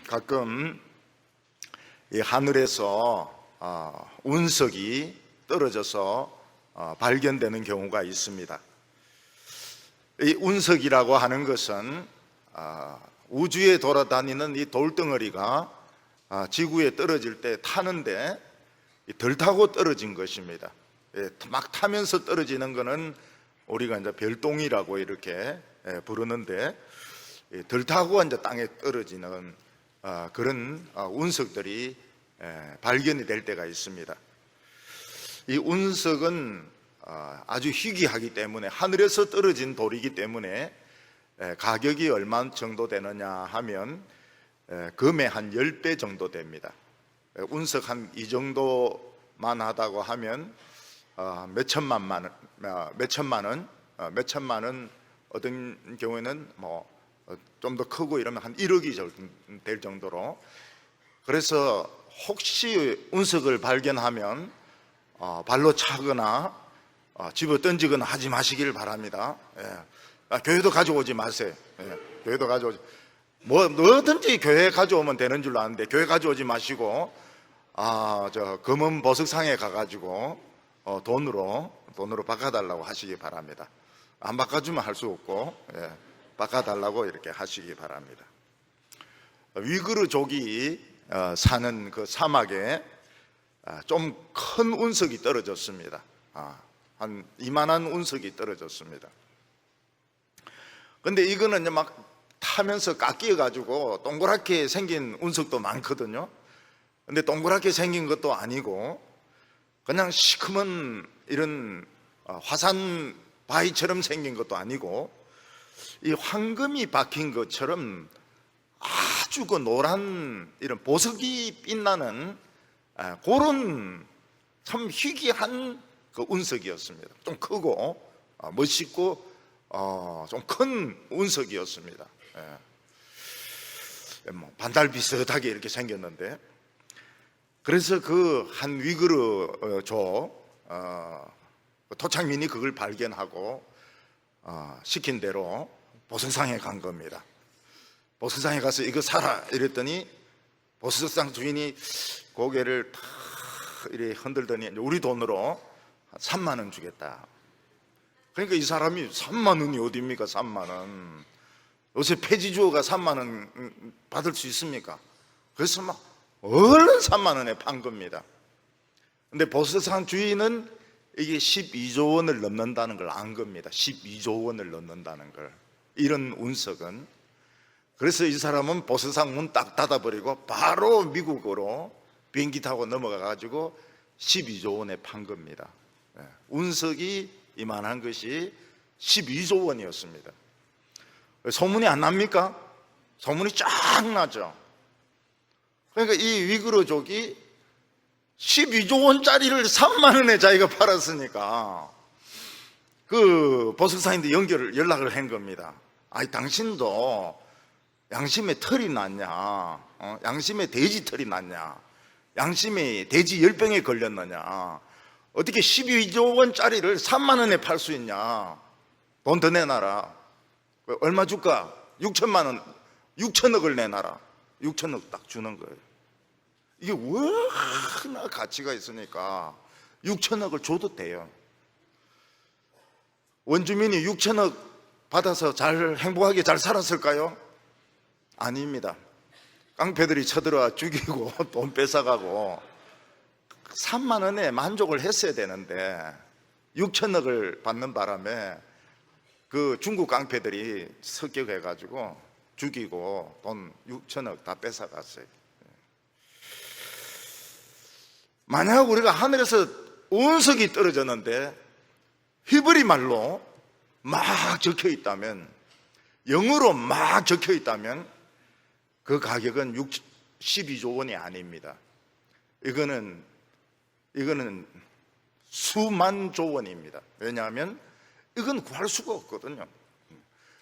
가끔 이 하늘에서 운석이 떨어져서 발견되는 경우가 있습니다. 이 운석이라고 하는 것은 우주에 돌아다니는 이 돌덩어리가 지구에 떨어질 때 타는데 덜 타고 떨어진 것입니다. 막 타면서 떨어지는 것은 우리가 이제 별똥이라고 이렇게 부르는데, 덜 타고 이제 땅에 떨어지는 그런 운석들이 발견이 될 때가 있습니다. 이 운석은 아주 희귀하기 때문에, 하늘에서 떨어진 돌이기 때문에 가격이 얼마 정도 되느냐 하면 금의 한 10배 정도 됩니다. 운석 한 이 정도만 하다고 하면 몇천만 원, 어떤 경우에는 뭐 좀 더 크고 이러면 한 1억이 될 정도로. 그래서 혹시 운석을 발견하면 발로 차거나 집어 던지거나 하지 마시길 바랍니다. 교회도 가져오지 마세요. 교회도 가져오지, 뭐든지 교회 가져오면 되는 줄로 아는데 교회 가져오지 마시고 저 검은 보석상에 가가지고 돈으로 바꿔달라고 하시기 바랍니다. 안 바꿔주면 할 수 없고 바꿔달라고 이렇게 하시기 바랍니다. 위그르족이 사는 그 사막에 좀 큰 운석이 떨어졌습니다. 한 이만한 운석이 떨어졌습니다. 근데 이거는 이제 막 타면서 깎여 가지고 동그랗게 생긴 운석도 많거든요. 근데 동그랗게 생긴 것도 아니고 그냥 시커먼 이런 화산 바위처럼 생긴 것도 아니고, 이 황금이 박힌 것처럼 아주 그 노란 이런 보석이 빛나는 그런 참 희귀한 그 운석이었습니다. 좀 크고 멋있고 좀 큰 운석이었습니다. 뭐 반달 비슷하게 이렇게 생겼는데, 그래서 그 한 위그르족 토착민이 그걸 발견하고 시킨 대로 보석상에 간 겁니다. 보석상에 가서 이거 사라 이랬더니 보석상 주인이 고개를 탁 이렇게 흔들더니 우리 돈으로 3만 원 주겠다. 그러니까 이 사람이 3만 원이 어디입니까? 3만 원. 요새 폐지주어가 3만 원 받을 수 있습니까? 그래서 막 얼른 3만 원에 판 겁니다. 근데 보석상 주인은 이게 12조 원을 넘는다는 걸 안 겁니다. 12조 원을 넘는다는 걸, 이런 운석은. 그래서 이 사람은 보석상 문 딱 닫아버리고 바로 미국으로 비행기 타고 넘어가 가지고 12조 원에 판 겁니다. 운석이 이만한 것이 12조 원이었습니다. 소문이 안 납니까? 소문이 쫙 나죠. 그러니까 이 위그르족이 12조 원짜리를 3만 원에 자기가 팔았으니까 그 보석상인데 연락을 한 겁니다. 아니, 당신도 양심에 털이 났냐? 양심에 돼지 털이 났냐? 양심에 돼지 열병에 걸렸느냐? 어떻게 12조 원짜리를 3만 원에 팔 수 있냐? 돈 더 내놔라. 얼마 줄까? 6천만 원, 6천억을 내놔라. 6천억 딱 주는 거예요. 이게 워낙 가치가 있으니까 6천억을 줘도 돼요. 원주민이 6천억 받아서 행복하게 잘 살았을까요? 아닙니다. 깡패들이 쳐들어와 죽이고 돈 뺏어가고 3만 원에 만족을 했어야 되는데 6천억을 받는 바람에 그 중국 깡패들이 습격해가지고 죽이고 돈 6천억 다 뺏어갔어요. 만약 우리가 하늘에서 운석이 떨어졌는데 히브리 말로 막 적혀 있다면, 영어로 막 적혀 있다면 그 가격은 12조 원이 아닙니다. 이거는 수만조 원입니다. 왜냐하면 이건 구할 수가 없거든요.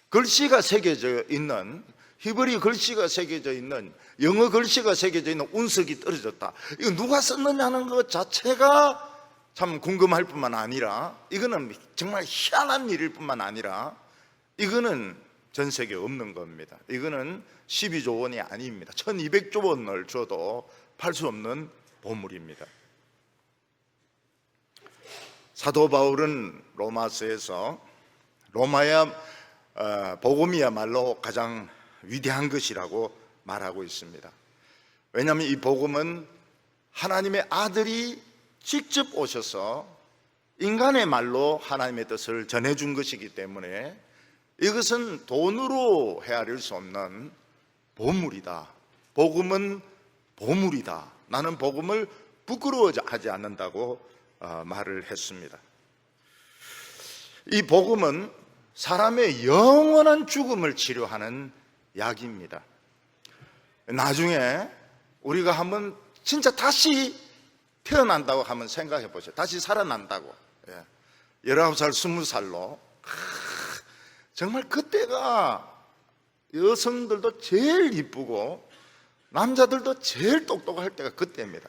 글씨가 새겨져 있는, 히브리 글씨가 새겨져 있는, 영어 글씨가 새겨져 있는 운석이 떨어졌다. 이거 누가 썼느냐는 것 자체가 참 궁금할 뿐만 아니라, 이거는 정말 희한한 일일 뿐만 아니라, 이거는 전 세계에 없는 겁니다. 이거는 12조 원이 아닙니다. 1200조 원을 줘도 팔 수 없는 보물입니다. 사도 바울은 로마서에서 복음이야말로 가장 위대한 것이라고 말하고 있습니다. 왜냐하면 이 복음은 하나님의 아들이 직접 오셔서 인간의 말로 하나님의 뜻을 전해준 것이기 때문에 이것은 돈으로 헤아릴 수 없는 보물이다. 복음은 보물이다. 나는 복음을 부끄러워하지 않는다고 말을 했습니다. 이 복음은 사람의 영원한 죽음을 치료하는 약입니다. 나중에 우리가 한번 진짜 다시 태어난다고 한번 생각해 보세요. 다시 살아난다고. 19살, 20살로 정말 그때가 여성들도 제일 이쁘고 남자들도 제일 똑똑할 때가 그때입니다.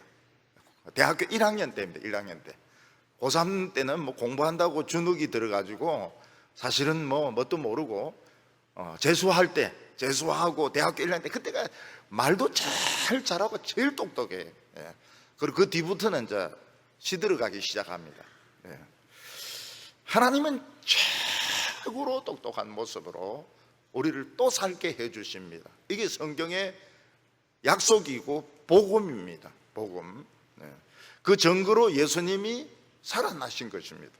대학교 1학년 때입니다. 1학년 때. 고3 때는 뭐 공부한다고 주눅이 들어가지고 사실은 뭐 뭣도 모르고 재수할 때, 재수하고 대학교 1학년 때 그때가 말도 제일 잘하고 제일 똑똑해. 그리고 그 뒤부터는 이제 시들어가기 시작합니다. 하나님은 최고로 똑똑한 모습으로 우리를 또 살게 해주십니다. 이게 성경의 약속이고 복음입니다. 복음. 그 증거로 예수님이 살아나신 것입니다.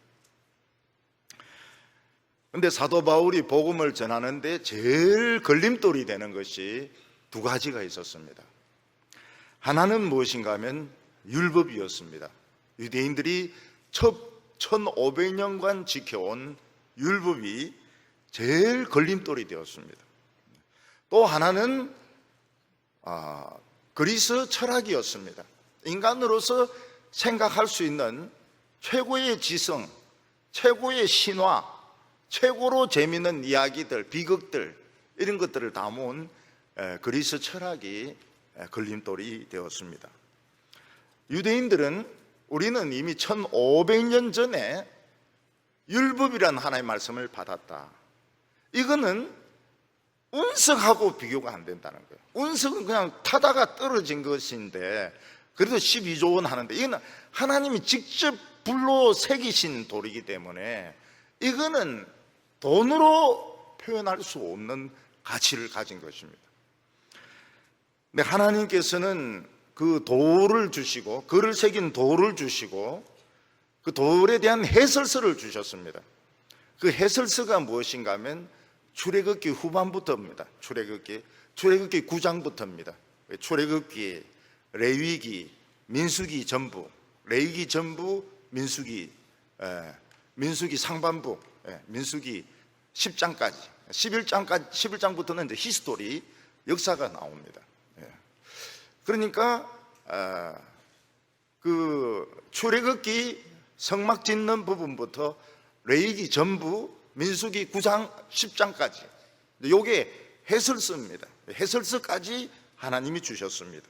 그런데 사도 바울이 복음을 전하는데 제일 걸림돌이 되는 것이 두 가지가 있었습니다. 하나는 무엇인가 하면 율법이었습니다. 유대인들이 1500년간 지켜온 율법이 제일 걸림돌이 되었습니다. 또 하나는 그리스 철학이었습니다. 인간으로서 생각할 수 있는 최고의 지성, 최고의 신화, 최고로 재미있는 이야기들, 비극들 이런 것들을 담은 그리스 철학이 걸림돌이 되었습니다. 유대인들은 우리는 이미 1500년 전에 율법이라는 하나의 말씀을 받았다. 이거는 운석하고 비교가 안 된다는 거예요. 운석은 그냥 타다가 떨어진 것인데 그래도 12조 원 하는데 이거는 하나님이 직접 불로 새기신 돌이기 때문에 이거는 돈으로 표현할 수 없는 가치를 가진 것입니다. 근데 하나님께서는 그 돌을 주시고 글을 새긴 돌을 주시고 그 돌에 대한 해설서를 주셨습니다. 그 해설서가 무엇인가 하면 출애굽기 후반부터입니다. 출애굽기 9장부터입니다. 출애굽기, 레위기, 민수기 전부, 레위기 전부, 민수기 상반부, 민수기 10장까지, 11장부터는 이제 히스토리, 역사가 나옵니다. 그러니까 그 출애굽기 성막 짓는 부분부터 레위기 전부, 민수기 9장, 10장까지 이게 해설서입니다. 해설서까지 하나님이 주셨습니다.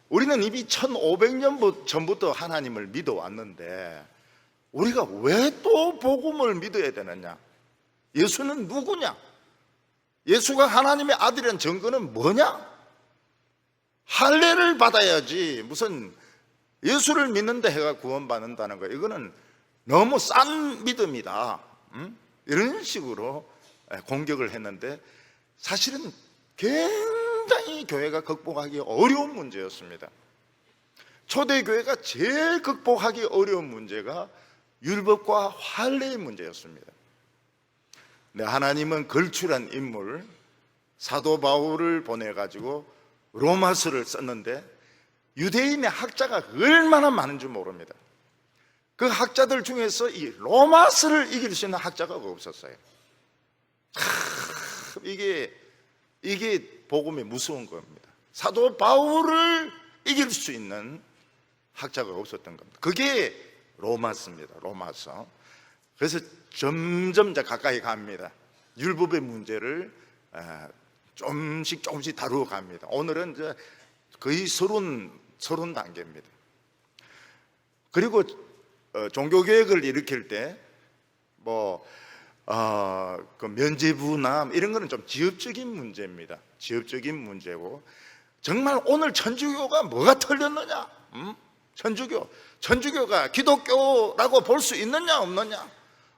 우리는 이미 1500년 전부터 하나님을 믿어왔는데 우리가 왜 또 복음을 믿어야 되느냐? 예수는 누구냐? 예수가 하나님의 아들이라는 증거는 뭐냐? 할례를 받아야지 무슨 예수를 믿는데 해가 구원받는다는 거, 이거는 너무 싼 믿음이다. 이런 식으로 공격을 했는데 사실은 굉장히 교회가 극복하기 어려운 문제였습니다. 초대교회가 제일 극복하기 어려운 문제가 율법과 할례의 문제였습니다. 근데 하나님은 걸출한 인물 사도 바울을 보내가지고 로마서를 썼는데 유대인의 학자가 얼마나 많은 줄 모릅니다. 그 학자들 중에서 이 로마서를 이길 수 있는 학자가 없었어요. 이게 복음의 무서운 겁니다. 사도 바울을 이길 수 있는 학자가 없었던 겁니다. 그게 로마서입니다. 로마서. 그래서 점점 가까이 갑니다. 율법의 문제를 조금씩 다루어 갑니다. 오늘은 이제 거의 서론 단계입니다. 그리고 종교개혁을 일으킬 때 그 면죄부나 이런 거는 좀 지엽적인 문제입니다. 지엽적인 문제고, 정말 오늘 천주교가 뭐가 틀렸느냐? 천주교가 기독교라고 볼 수 있느냐 없느냐?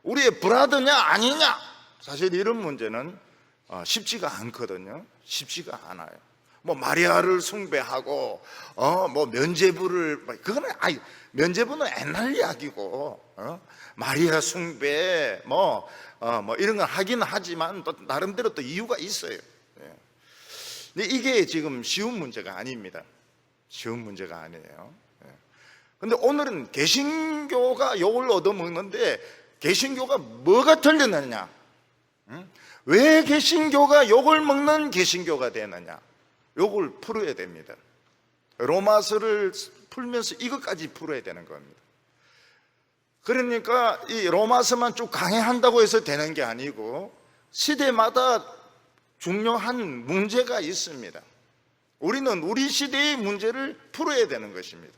우리의 브라더냐 아니냐? 사실 이런 문제는 쉽지가 않거든요. 쉽지가 않아요. 뭐 마리아를 숭배하고 뭐 면죄부를, 그거는 면죄부는 옛날 이야기고, 마리아 숭배 뭐 이런 건 하긴 하지만 또 나름대로 또 이유가 있어요. 근데 이게 지금 쉬운 문제가 아닙니다. 쉬운 문제가 아니에요. 근데 오늘은 개신교가 욕을 얻어먹는데 개신교가 뭐가 틀렸느냐? 왜 개신교가 욕을 먹는 개신교가 되느냐? 욕을 풀어야 됩니다. 로마서를 풀면서 이것까지 풀어야 되는 겁니다. 그러니까 이 로마서만 쭉 강해한다고 해서 되는 게 아니고 시대마다 중요한 문제가 있습니다. 우리는 우리 시대의 문제를 풀어야 되는 것입니다.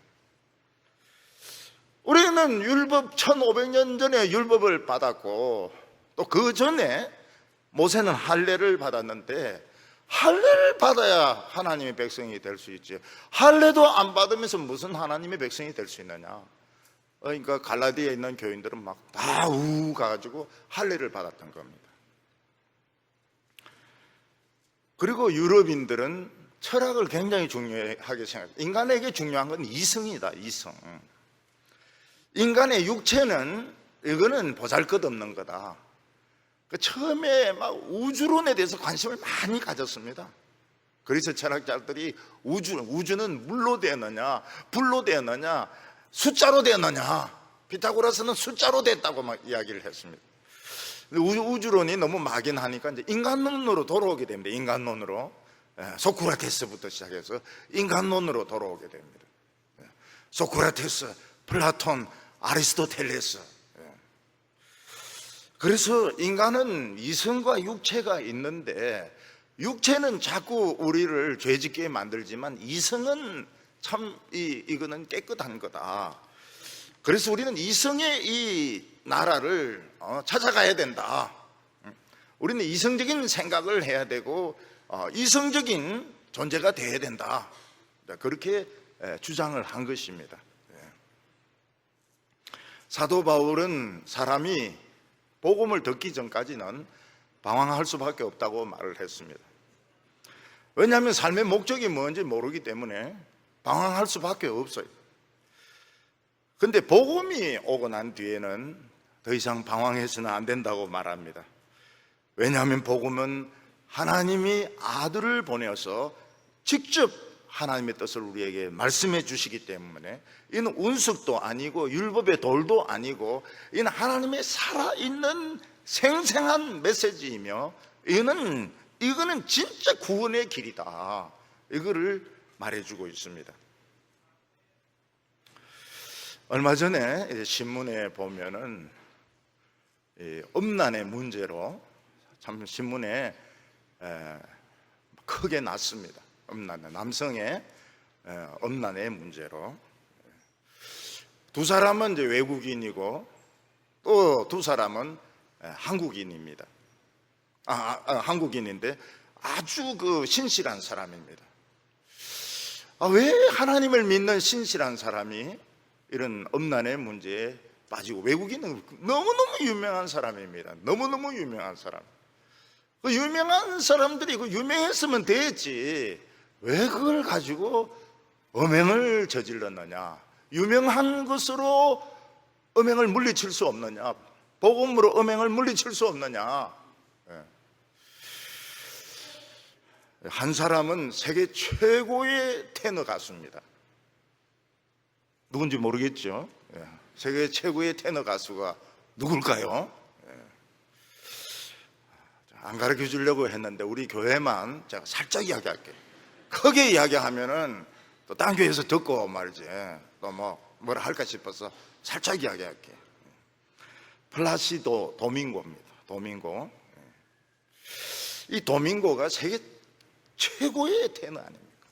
우리는 율법 1500년 전에 율법을 받았고 또 그 전에 모세는 할례를 받았는데 할례를 받아야 하나님의 백성이 될 수 있지, 할례도 안 받으면서 무슨 하나님의 백성이 될 수 있느냐. 그러니까 갈라디아에 있는 교인들은 막 다 우 가지고 할례를 받았던 겁니다. 그리고 유럽인들은 철학을 굉장히 중요하게 생각해요. 인간에게 중요한 건 이성이다. 이성. 인간의 육체는 이거는 보잘것없는 거다. 처음에 막 우주론에 대해서 관심을 많이 가졌습니다. 그래서 철학자들이 우주는 물로 되느냐 불로 되느냐 숫자로 되느냐, 피타고라스는 숫자로 됐다고 막 이야기를 했습니다. 우주론이 너무 막연하니까 이제 인간론으로 돌아오게 됩니다. 인간론으로. 소크라테스부터 시작해서 인간론으로 돌아오게 됩니다. 소크라테스, 플라톤, 아리스토텔레스. 그래서 인간은 이성과 육체가 있는데 육체는 자꾸 우리를 죄짓게 만들지만 이성은 참 이거는 깨끗한 거다. 그래서 우리는 이성의 이 나라를 찾아가야 된다. 우리는 이성적인 생각을 해야 되고 이성적인 존재가 돼야 된다. 그렇게 주장을 한 것입니다. 사도 바울은 사람이 복음을 듣기 전까지는 방황할 수밖에 없다고 말을 했습니다. 왜냐하면 삶의 목적이 뭔지 모르기 때문에 방황할 수밖에 없어요. 근데 복음이 오고 난 뒤에는 더 이상 방황해서는 안 된다고 말합니다. 왜냐하면 복음은 하나님이 아들을 보내어서 직접 하나님의 뜻을 우리에게 말씀해 주시기 때문에 이는 운석도 아니고 율법의 돌도 아니고 이는 하나님의 살아있는 생생한 메시지이며 이거는 진짜 구원의 길이다. 이거를 말해주고 있습니다. 얼마 전에 신문에 보면은 음란의 문제로 참 신문에 크게 났습니다. 남성의 음란의 문제로 두 사람은 이제 외국인이고 또 두 사람은 한국인입니다. 한국인인데 아주 그 신실한 사람입니다. 왜 하나님을 믿는 신실한 사람이 이런 음란의 문제에 빠지고, 외국인은 너무너무 유명한 사람입니다. 너무너무 유명한 사람. 그 유명한 사람들이 그 유명했으면 됐지 왜 그걸 가지고 음행을 저질렀느냐. 유명한 것으로 음행을 물리칠 수 없느냐. 복음으로 음행을 물리칠 수 없느냐. 한 사람은 세계 최고의 테너 가수입니다. 누군지 모르겠죠. 세계 최고의 테너 가수가 누굴까요? 안 가르쳐 주려고 했는데 우리 교회만 제가 살짝 이야기할게요. 크게 이야기하면은 또 딴 교회에서 듣고 말이지 또 뭐라 할까 싶어서 살짝 이야기할게요. 플라시도 도밍고입니다. 도밍고. 이 도밍고가 세계 최고의 테너 아닙니까?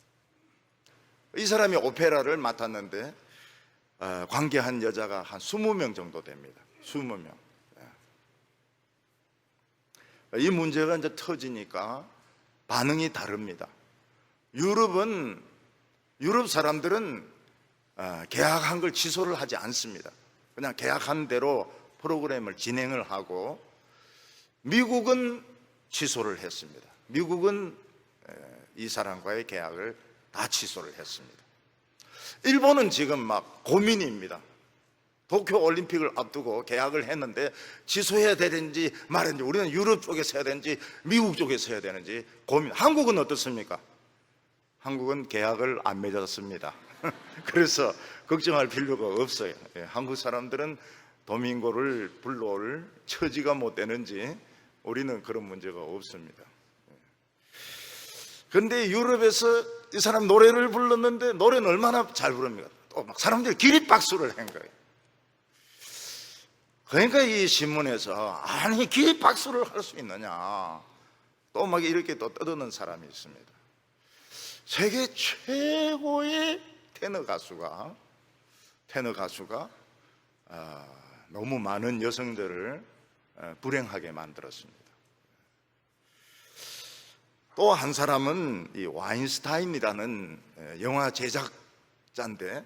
이 사람이 오페라를 맡았는데 관계한 여자가 한 20명 정도 됩니다. 20명. 이 문제가 이제 터지니까 반응이 다릅니다. 유럽 사람들은 계약한 걸 취소를 하지 않습니다. 그냥 계약한 대로 프로그램을 진행을 하고, 미국은 취소를 했습니다. 미국은 이 사람과의 계약을 다 취소를 했습니다. 일본은 지금 막 고민입니다. 도쿄 올림픽을 앞두고 계약을 했는데 취소해야 되는지 말는지, 우리는 유럽 쪽에서 해야 되는지 미국 쪽에서 해야 되는지 고민. 한국은 어떻습니까? 한국은 계약을 안 맺었습니다. 그래서 걱정할 필요가 없어요. 한국 사람들은 도민고를 불러올 처지가 못 되는지 우리는 그런 문제가 없습니다. 그런데 유럽에서 이 사람 노래를 불렀는데 노래는 얼마나 잘 부릅니까? 또 막 사람들이 기립박수를 한 거예요. 그러니까 이 신문에서 아니 기립박수를 할 수 있느냐, 또 막 이렇게 또 떠드는 사람이 있습니다. 세계 최고의 테너 가수가 너무 많은 여성들을 불행하게 만들었습니다. 또 한 사람은 이 와인스타인이라는 영화 제작자인데,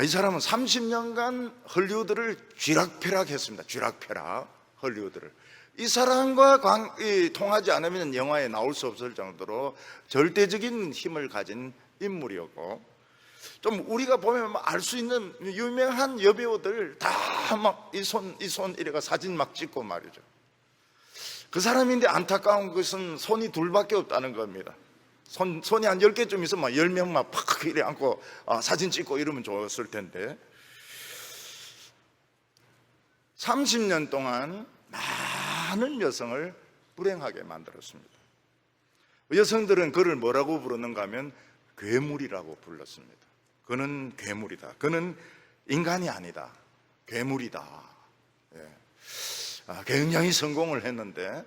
이 사람은 30년간 헐리우드를 쥐락펴락했습니다. 쥐락펴락 헐리우드를. 이 사람과 통하지 않으면 영화에 나올 수 없을 정도로 절대적인 힘을 가진 인물이었고, 좀 우리가 보면 알 수 있는 유명한 여배우들 다 막 이 손 이래가 사진 막 찍고 말이죠. 그 사람인데 안타까운 것은 손이 둘밖에 없다는 겁니다. 손이 한 10개쯤 있으면 막 10명 막 팍 이래 안고 사진 찍고 이러면 좋았을 텐데, 30년 동안 많은 여성을 불행하게 만들었습니다. 여성들은 그를 뭐라고 부르는가 하면 괴물이라고 불렀습니다. 그는 괴물이다. 그는 인간이 아니다. 괴물이다. 굉장히 성공을 했는데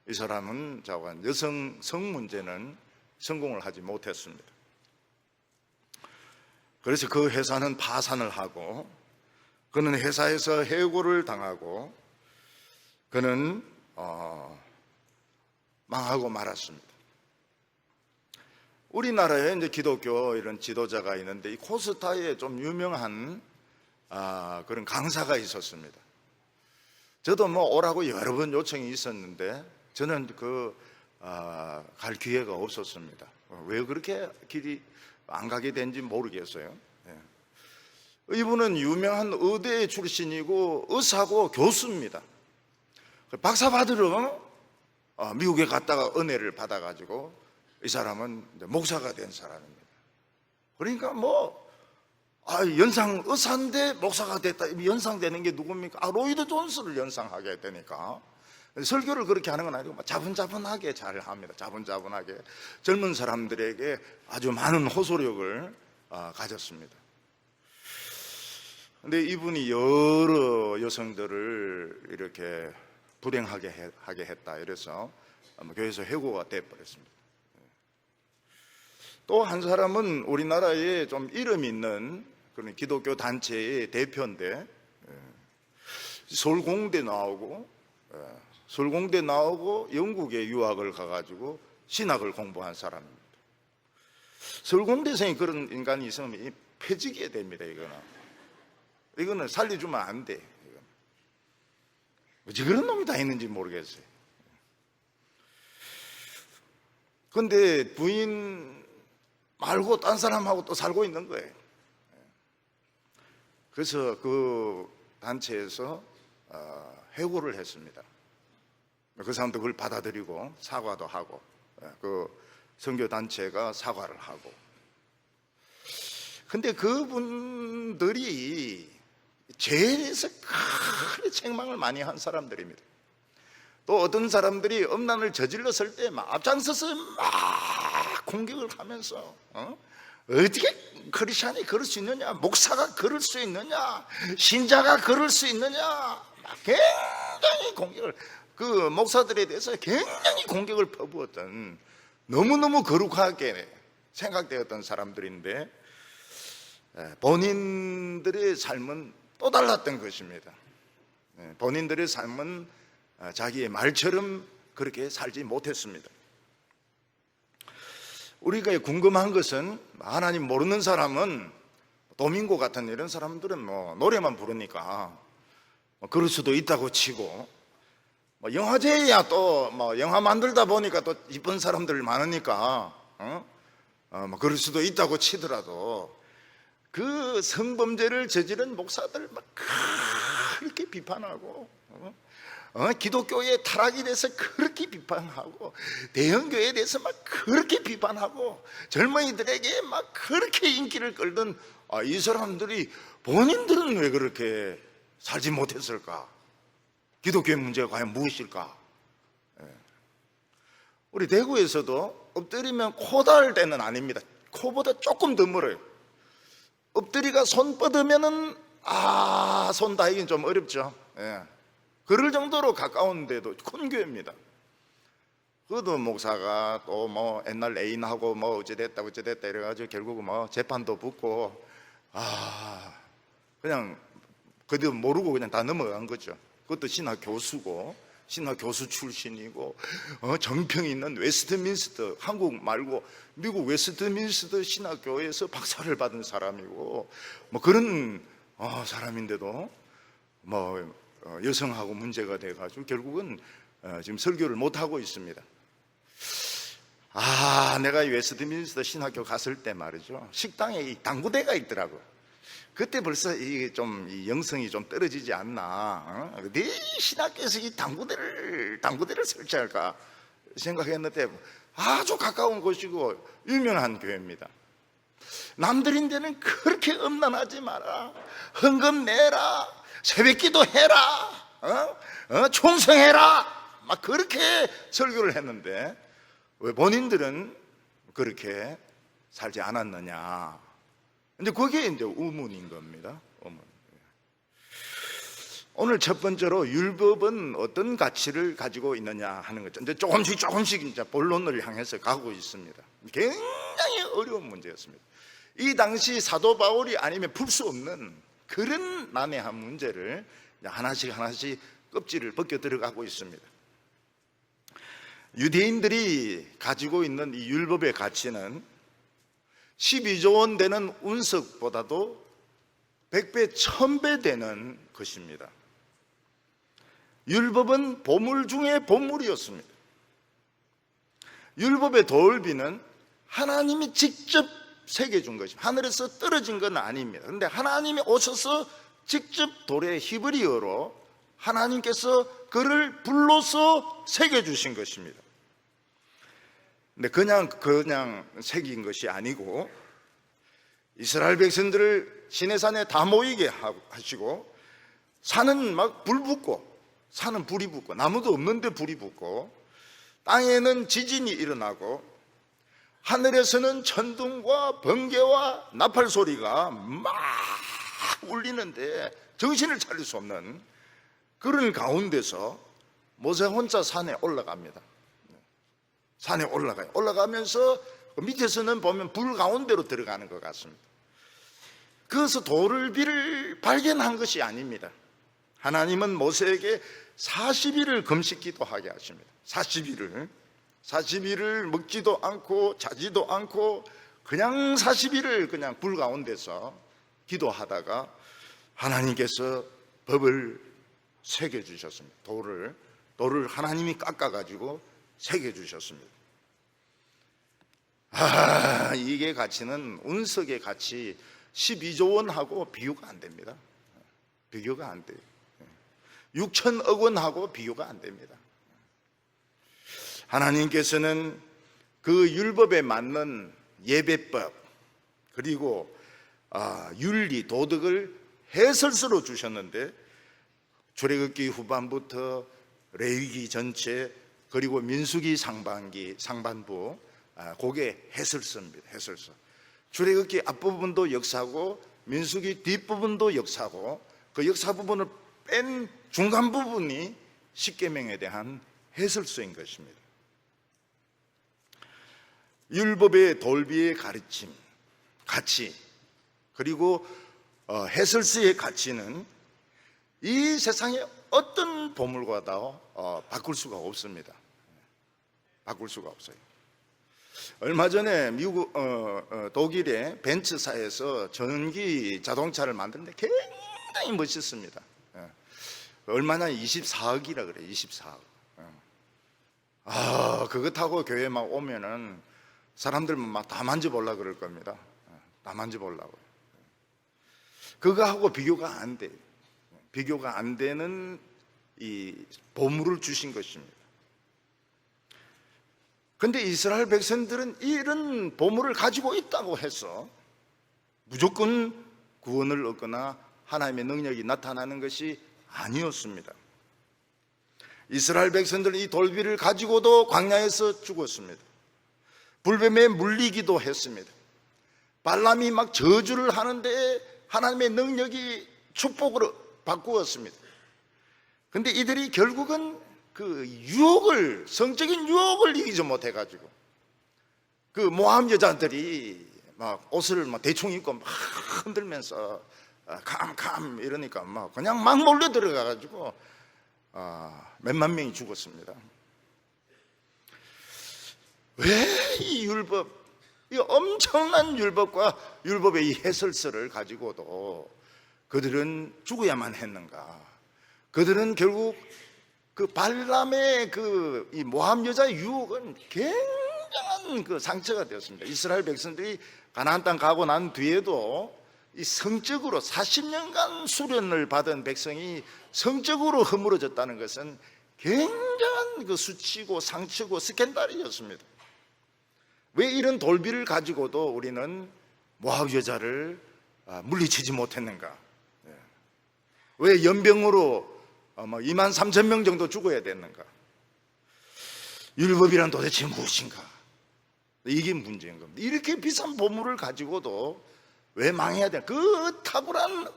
이 사람은 여성 성 문제는 성공을 하지 못했습니다. 그래서 그 회사는 파산을 하고, 그는 회사에서 해고를 당하고, 그는 망하고 말았습니다. 우리나라에 이제 기독교 이런 지도자가 있는데, 이 코스타에 좀 유명한 그런 강사가 있었습니다. 저도 뭐 오라고 여러 번 요청이 있었는데 저는 갈 기회가 없었습니다. 왜 그렇게 길이 안 가게 된지 모르겠어요. 이분은 유명한 의대 출신이고 의사고 교수입니다. 박사 받으러 미국에 갔다가 은혜를 받아가지고 이 사람은 목사가 된 사람입니다. 그러니까 연상 의사인데 목사가 됐다. 연상되는 게 누굽니까? 로이드 존스를 연상하게 되니까. 설교를 그렇게 하는 건 아니고 자분자분하게 잘 합니다. 자분자분하게 젊은 사람들에게 아주 많은 호소력을 가졌습니다. 근데 이분이 여러 여성들을 이렇게 불행하게 하게 했다. 이래서 교회에서 해고가 돼버렸습니다. 또 한 사람은 우리나라에 좀 이름 있는 그런 기독교 단체의 대표인데, 서울공대 나오고 영국에 유학을 가가지고 신학을 공부한 사람입니다. 서울공대생이 그런 인간이 있으면 폐지게 됩니다. 이거는 살려주면 안 돼. 어찌 그런 놈이 다 있는지 모르겠어요. 근데 부인 말고 딴 사람하고 또 살고 있는 거예요. 그래서 그 단체에서 해고를 했습니다. 그 사람도 그걸 받아들이고 사과도 하고, 그 선교단체가 사과를 하고. 근데 그분들이 죄에서 큰 책망을 많이 한 사람들입니다. 또 어떤 사람들이 음란을 저질렀을 때 막 앞장서서 막 공격을 하면서 어떻게 크리스찬이 그럴 수 있느냐, 목사가 그럴 수 있느냐, 신자가 그럴 수 있느냐, 막 굉장히 공격을, 그 목사들에 대해서 굉장히 공격을 퍼부었던, 너무너무 거룩하게 생각되었던 사람들인데, 본인들의 삶은 또 달랐던 것입니다. 본인들의 삶은 자기의 말처럼 그렇게 살지 못했습니다. 우리가 궁금한 것은 하나님 모르는 사람은 도민고 같은 이런 사람들은 노래만 부르니까 그럴 수도 있다고 치고, 영화제야 또 영화 만들다 보니까 또 이쁜 사람들 많으니까 그럴 수도 있다고 치더라도 그 성범죄를 저지른 목사들 그렇게 비판하고, 기독교의 타락에 대해서 그렇게 비판하고, 대형교회에 대해서 그렇게 비판하고, 젊은이들에게 그렇게 인기를 끌던 이 사람들이 본인들은 왜 그렇게 살지 못했을까? 기독교의 문제가 과연 무엇일까? 우리 대구에서도 엎드리면 코달 때는 아닙니다. 코보다 조금 더 멀어요. 엎드리가 손 뻗으면은 손 닿기는 좀 어렵죠. 그럴 정도로 가까운데도 큰 교회입니다. 그도 목사가 또 옛날 애인하고 어찌됐다 이래가지고 결국은 재판도 붙고, 그냥 그도 모르고 그냥 다 넘어간 거죠. 그것도 신학 교수고, 신학 교수 출신이고, 정평이 있는 웨스트민스터, 한국 말고 미국 웨스트민스터 신학교에서 박사를 받은 사람이고, 그런 사람인데도 여성하고 문제가 돼가지고 결국은 지금 설교를 못 하고 있습니다. 내가 웨스트민스터 신학교 갔을 때 말이죠, 식당에 이 당구대가 있더라고. 그때 벌써 이게 좀 이 영성이 좀 떨어지지 않나. 네 신학교에서 이 당구대를 설치할까 생각했는데 아주 가까운 곳이고 유명한 교회입니다. 남들인 데는 그렇게 음란하지 마라, 헌금 내라, 새벽기도 해라, 충성해라, 그렇게 설교를 했는데 왜 본인들은 그렇게 살지 않았느냐. 근데 그게 이제 의문인 겁니다. 의문. 오늘 첫 번째로 율법은 어떤 가치를 가지고 있느냐 하는 거죠. 이제 조금씩 이제 본론을 향해서 가고 있습니다. 굉장히 어려운 문제였습니다. 이 당시 사도 바울이 아니면 풀 수 없는 그런 난해한 문제를 하나씩 껍질을 벗겨 들어가고 있습니다. 유대인들이 가지고 있는 이 율법의 가치는 12조 원 되는 운석보다도 100배, 1000배 되는 것입니다. 율법은 보물 중에 보물이었습니다. 율법의 돌비는 하나님이 직접 새겨준 것입니다. 하늘에서 떨어진 건 아닙니다. 그런데 하나님이 오셔서 직접 돌의 히브리어로 하나님께서 그를 불로서 새겨주신 것입니다. 근데 그냥 새긴 것이 아니고 이스라엘 백성들을 시내산에 다 모이게 하시고, 산은 불 붙고, 산은 불이 붙고, 나무도 없는데 불이 붙고, 땅에는 지진이 일어나고, 하늘에서는 천둥과 번개와 나팔 소리가 막 울리는데 정신을 차릴 수 없는 그런 가운데서 모세 혼자 산에 올라갑니다. 산에 올라가요. 올라가면서 밑에서는 보면 불 가운데로 들어가는 것 같습니다. 그래서 돌비를 발견한 것이 아닙니다. 하나님은 모세에게 40일을 금식 기도하게 하십니다. 40일을 먹지도 않고 자지도 않고 그냥 40일을 그냥 불 가운데서 기도하다가 하나님께서 법을 새겨주셨습니다. 돌을 하나님이 깎아가지고 새겨주셨습니다. 이게 가치는 운석의 가치 12조 원하고 비교가 안 됩니다. 비교가 안 돼요. 6천억 원하고 비교가 안 됩니다. 하나님께서는 그 율법에 맞는 예배법 그리고 윤리, 도덕을 해설서로 주셨는데 출애굽기 후반부터 레위기 전체 그리고 민수기 상반부 그게 해설서입니다. 해설서. 출애굽기 앞부분도 역사고 민수기 뒷부분도 역사고 그 역사 부분을 뺀 중간 부분이 십계명에 대한 해설서인 것입니다. 율법의 돌비의 가르침, 가치 그리고 해설서의 가치는 이 세상에 어떤 보물과도 바꿀 수가 없습니다. 바꿀 수가 없어요. 얼마 전에 미국 독일의 벤츠사에서 전기 자동차를 만드는데 굉장히 멋있습니다. 얼마나 24억이라 그래. 24억. 그거 타고 교회 막 오면은 사람들만 막 다 만져보려고 그럴 겁니다. 다 만져보려고. 그거하고 비교가 안 돼요. 비교가 안 되는 이 보물을 주신 것입니다. 근데 이스라엘 백성들은 이런 보물을 가지고 있다고 해서 무조건 구원을 얻거나 하나님의 능력이 나타나는 것이 아니었습니다. 이스라엘 백성들은 이 돌비를 가지고도 광야에서 죽었습니다. 불뱀에 물리기도 했습니다. 발람이 막 저주를 하는데 하나님의 능력이 축복으로 바꾸었습니다. 근데 이들이 결국은 그 유혹을, 성적인 유혹을 이기지 못해가지고 그 모함 여자들이 막 옷을 막 대충 입고 막 흔들면서 캄캄 이러니까 막 그냥 막 몰려 들어가가지고 몇만 명이 죽었습니다. 왜 이 율법, 이 엄청난 율법과 율법의 이 해설서를 가지고도 그들은 죽어야만 했는가? 그들은 결국 그 발람의 그 이 모함 여자의 유혹은 굉장한 그 상처가 되었습니다. 이스라엘 백성들이 가나안 땅 가고 난 뒤에도 이 성적으로 40년간 수련을 받은 백성이 성적으로 허물어졌다는 것은 굉장한 그 수치고 상처고 스캔들이었습니다. 왜 이런 돌비를 가지고도 우리는 모압 여자를 물리치지 못했는가? 왜 연병으로 2만 3천 명 정도 죽어야 됐는가? 율법이란 도대체 무엇인가? 이게 문제인 겁니다. 이렇게 비싼 보물을 가지고도 왜 망해야 돼? 그 탁월한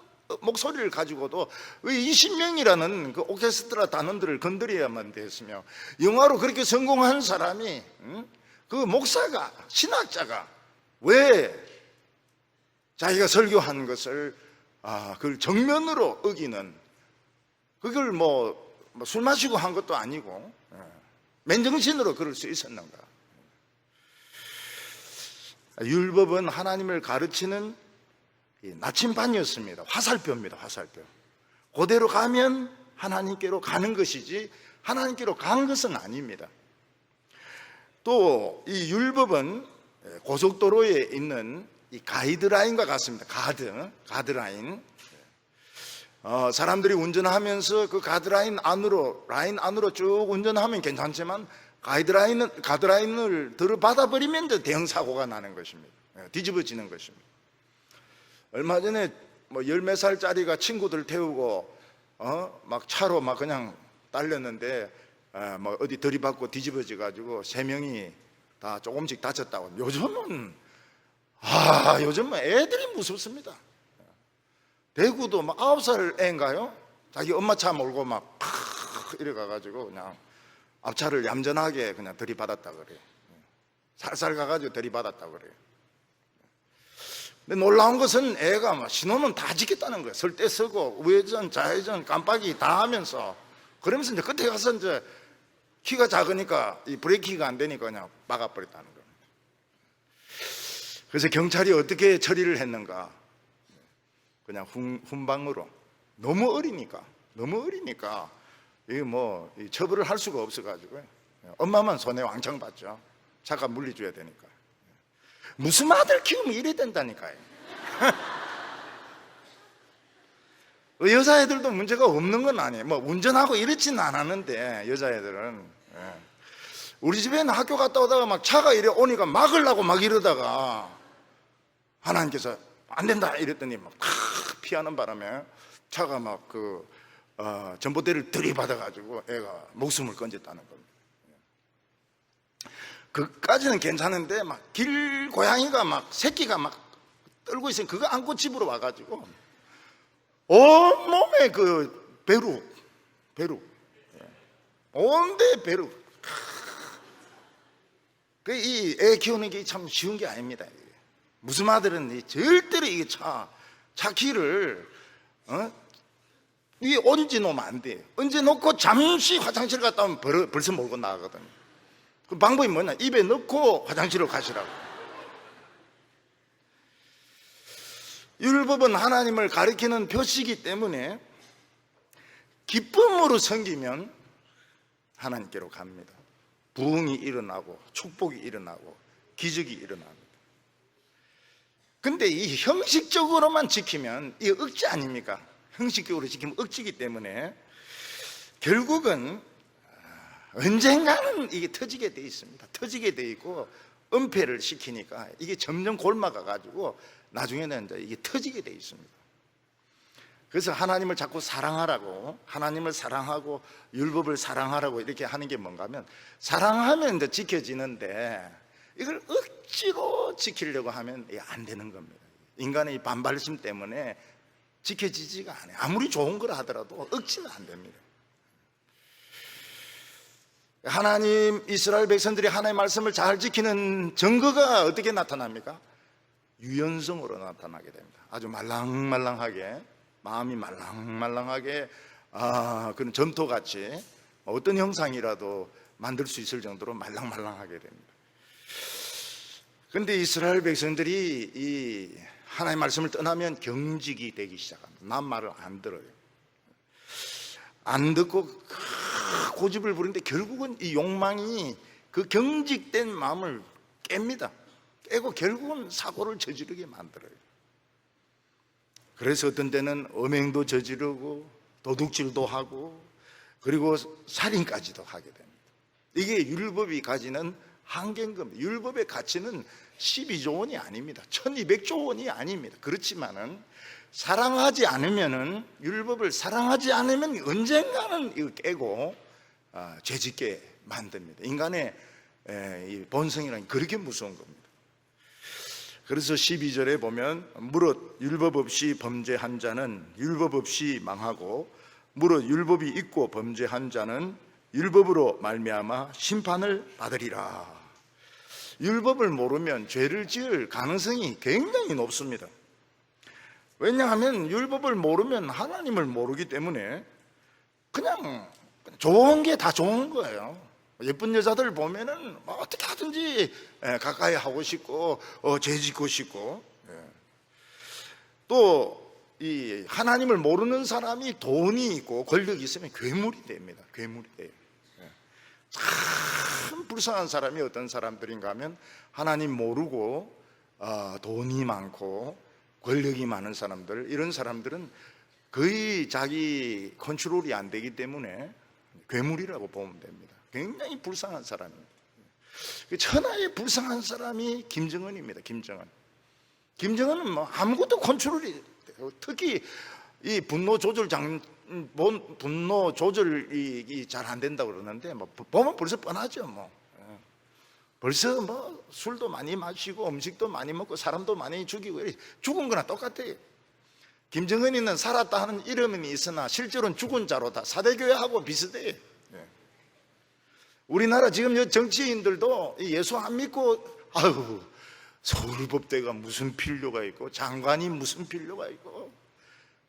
목소리를 가지고도 왜 20명이라는 그 오케스트라 단원들을 건드려야만 됐으며, 영화로 그렇게 성공한 사람이 그 목사가, 신학자가 왜 자기가 설교한 것을 그걸 정면으로 어기는, 그걸 술 마시고 한 것도 아니고 맨정신으로 그럴 수 있었는가? 율법은 하나님을 가르치는 나침반이었습니다. 화살표입니다. 화살표. 그대로 가면 하나님께로 가는 것이지 하나님께로 간 것은 아닙니다. 또 이 율법은 고속도로에 있는 이 가이드라인과 같습니다. 가드라인. 사람들이 운전하면서 그 가드라인 안으로 쭉 운전하면 괜찮지만 가드라인을 들어받아 버리면 대형 사고가 나는 것입니다. 뒤집어지는 것입니다. 얼마 전에 10몇 살짜리가 친구들 태우고 막 차로 막 그냥 달렸는데 어디 들이받고 뒤집어져 가지고 3명이 다 조금씩 다쳤다고. 요즘은 애들이 무섭습니다. 대구도 막 9살 애인가요? 자기 엄마 차 몰고 막 이래 가가지고 그냥 앞차를 얌전하게 그냥 들이받았다 그래요. 살살 가가지고 들이받았다 그래요. 근데 놀라운 것은 애가 막 신호는 다 지켰다는 거예요. 설 때 서고 우회전 좌회전 깜빡이 다 하면서, 그러면서 이제 끝에 가서 이제 키가 작으니까 이 브레이크가 안 되니까 그냥 막아버렸다는 겁니다. 그래서 경찰이 어떻게 처리를 했는가? 그냥 훈방으로. 너무 어리니까 이게 처벌을 할 수가 없어가지고요. 엄마만 손해 왕창 받죠. 차가 물리줘야 되니까. 무슨 아들 키우면 이래 된다니까요. 여자애들도 문제가 없는 건 아니에요. 운전하고 이렇지는 않았는데, 여자애들은. 우리 집에는 학교 갔다 오다가 막 차가 이래 오니까 막으려고 막 이러다가 하나님께서 안 된다 이랬더니 막 피하는 바람에 차가 막 전봇대를 들이받아가지고 애가 목숨을 건졌다는 겁니다. 그까지는 괜찮은데 막 길 고양이가 막 새끼가 막 떨고 있으면 그거 안고 집으로 와가지고 온몸에 그 벼룩 온데 벼룩. 이 애 키우는 게 참 쉬운 게 아닙니다. 무슨 아들은 절대로 이게 차 키를 이 언제 놓으면 안 돼요. 언제 놓고 잠시 화장실 갔다 오면 벌써 몰고 나가거든요. 그 방법이 뭐냐? 입에 넣고 화장실로 가시라고. 율법은 하나님을 가리키는 표시이기 때문에 기쁨으로 섬기면 하나님께로 갑니다. 부흥이 일어나고 축복이 일어나고 기적이 일어납니다. 근데 이 형식적으로만 지키면 이게 억지 아닙니까? 형식적으로 지키면 억지이기 때문에 결국은 언젠가는 이게 터지게 돼 있습니다. 터지게 돼 있고 은폐를 시키니까 이게 점점 골마가 가지고 나중에는 이제 이게 터지게 돼 있습니다. 그래서 하나님을 자꾸 사랑하라고, 하나님을 사랑하고 율법을 사랑하라고 이렇게 하는 게 뭔가 하면, 사랑하면 이제 지켜지는데 이걸 억지로 지키려고 하면 이게 안 되는 겁니다. 인간의 반발심 때문에 지켜지지가 않아요. 아무리 좋은 걸 하더라도 억지는 안 됩니다. 하나님, 이스라엘 백성들이 하나님의 말씀을 잘 지키는 증거가 어떻게 나타납니까? 유연성으로 나타나게 됩니다. 아주 말랑말랑하게, 마음이 말랑말랑하게, 그런 점토같이 어떤 형상이라도 만들 수 있을 정도로 말랑말랑하게 됩니다. 그런데 이스라엘 백성들이 이 하나님의 말씀을 떠나면 경직이 되기 시작합니다. 남 말을 안 들어요. 안 듣고 고집을 부리는데 결국은 이 욕망이 그 경직된 마음을 깹니다. 깨고 결국은 사고를 저지르게 만들어요. 그래서 어떤 때는 음행도 저지르고 도둑질도 하고 그리고 살인까지도 하게 됩니다. 이게 율법이 가지는 한계인 겁니다. 율법의 가치는 12조 원이 아닙니다. 1200조 원이 아닙니다. 그렇지만은 사랑하지 않으면은, 율법을 사랑하지 않으면 언젠가는 이거 깨고 죄짓게 만듭니다. 인간의 이 본성이란 그렇게 무서운 겁니다. 그래서 12절에 보면 무릇 율법 없이 범죄한 자는 율법 없이 망하고 무릇 율법이 있고 범죄한 자는 율법으로 말미암아 심판을 받으리라. 율법을 모르면 죄를 지을 가능성이 굉장히 높습니다. 왜냐하면 율법을 모르면 하나님을 모르기 때문에 그냥 좋은 게 다 좋은 거예요. 예쁜 여자들 보면은 어떻게 하든지 가까이 하고 싶고 죄 짓고 싶고, 또 이 하나님을 모르는 사람이 돈이 있고 권력이 있으면 괴물이 됩니다. 괴물이 돼요. 참 불쌍한 사람이 어떤 사람들인가 하면 하나님 모르고 돈이 많고 권력이 많은 사람들, 이런 사람들은 거의 자기 컨트롤이 안 되기 때문에 괴물이라고 보면 됩니다. 굉장히 불쌍한 사람입니다. 천하의 불쌍한 사람이 김정은입니다. 김정은은 뭐 아무것도 컨트롤이 돼요. 특히 이 분노 조절이 잘 안 된다고 그러는데 뭐 보면 벌써 뻔하죠. 벌써 술도 많이 마시고 음식도 많이 먹고 사람도 많이 죽이고 죽은 거나 똑같아요. 김정은이는 살았다 하는 이름은 있으나 실제로는 죽은 자로 다 사대교회하고 비슷해요. 우리나라 지금 정치인들도 예수 안 믿고 서울법대가 무슨 필요가 있고 장관이 무슨 필요가 있고,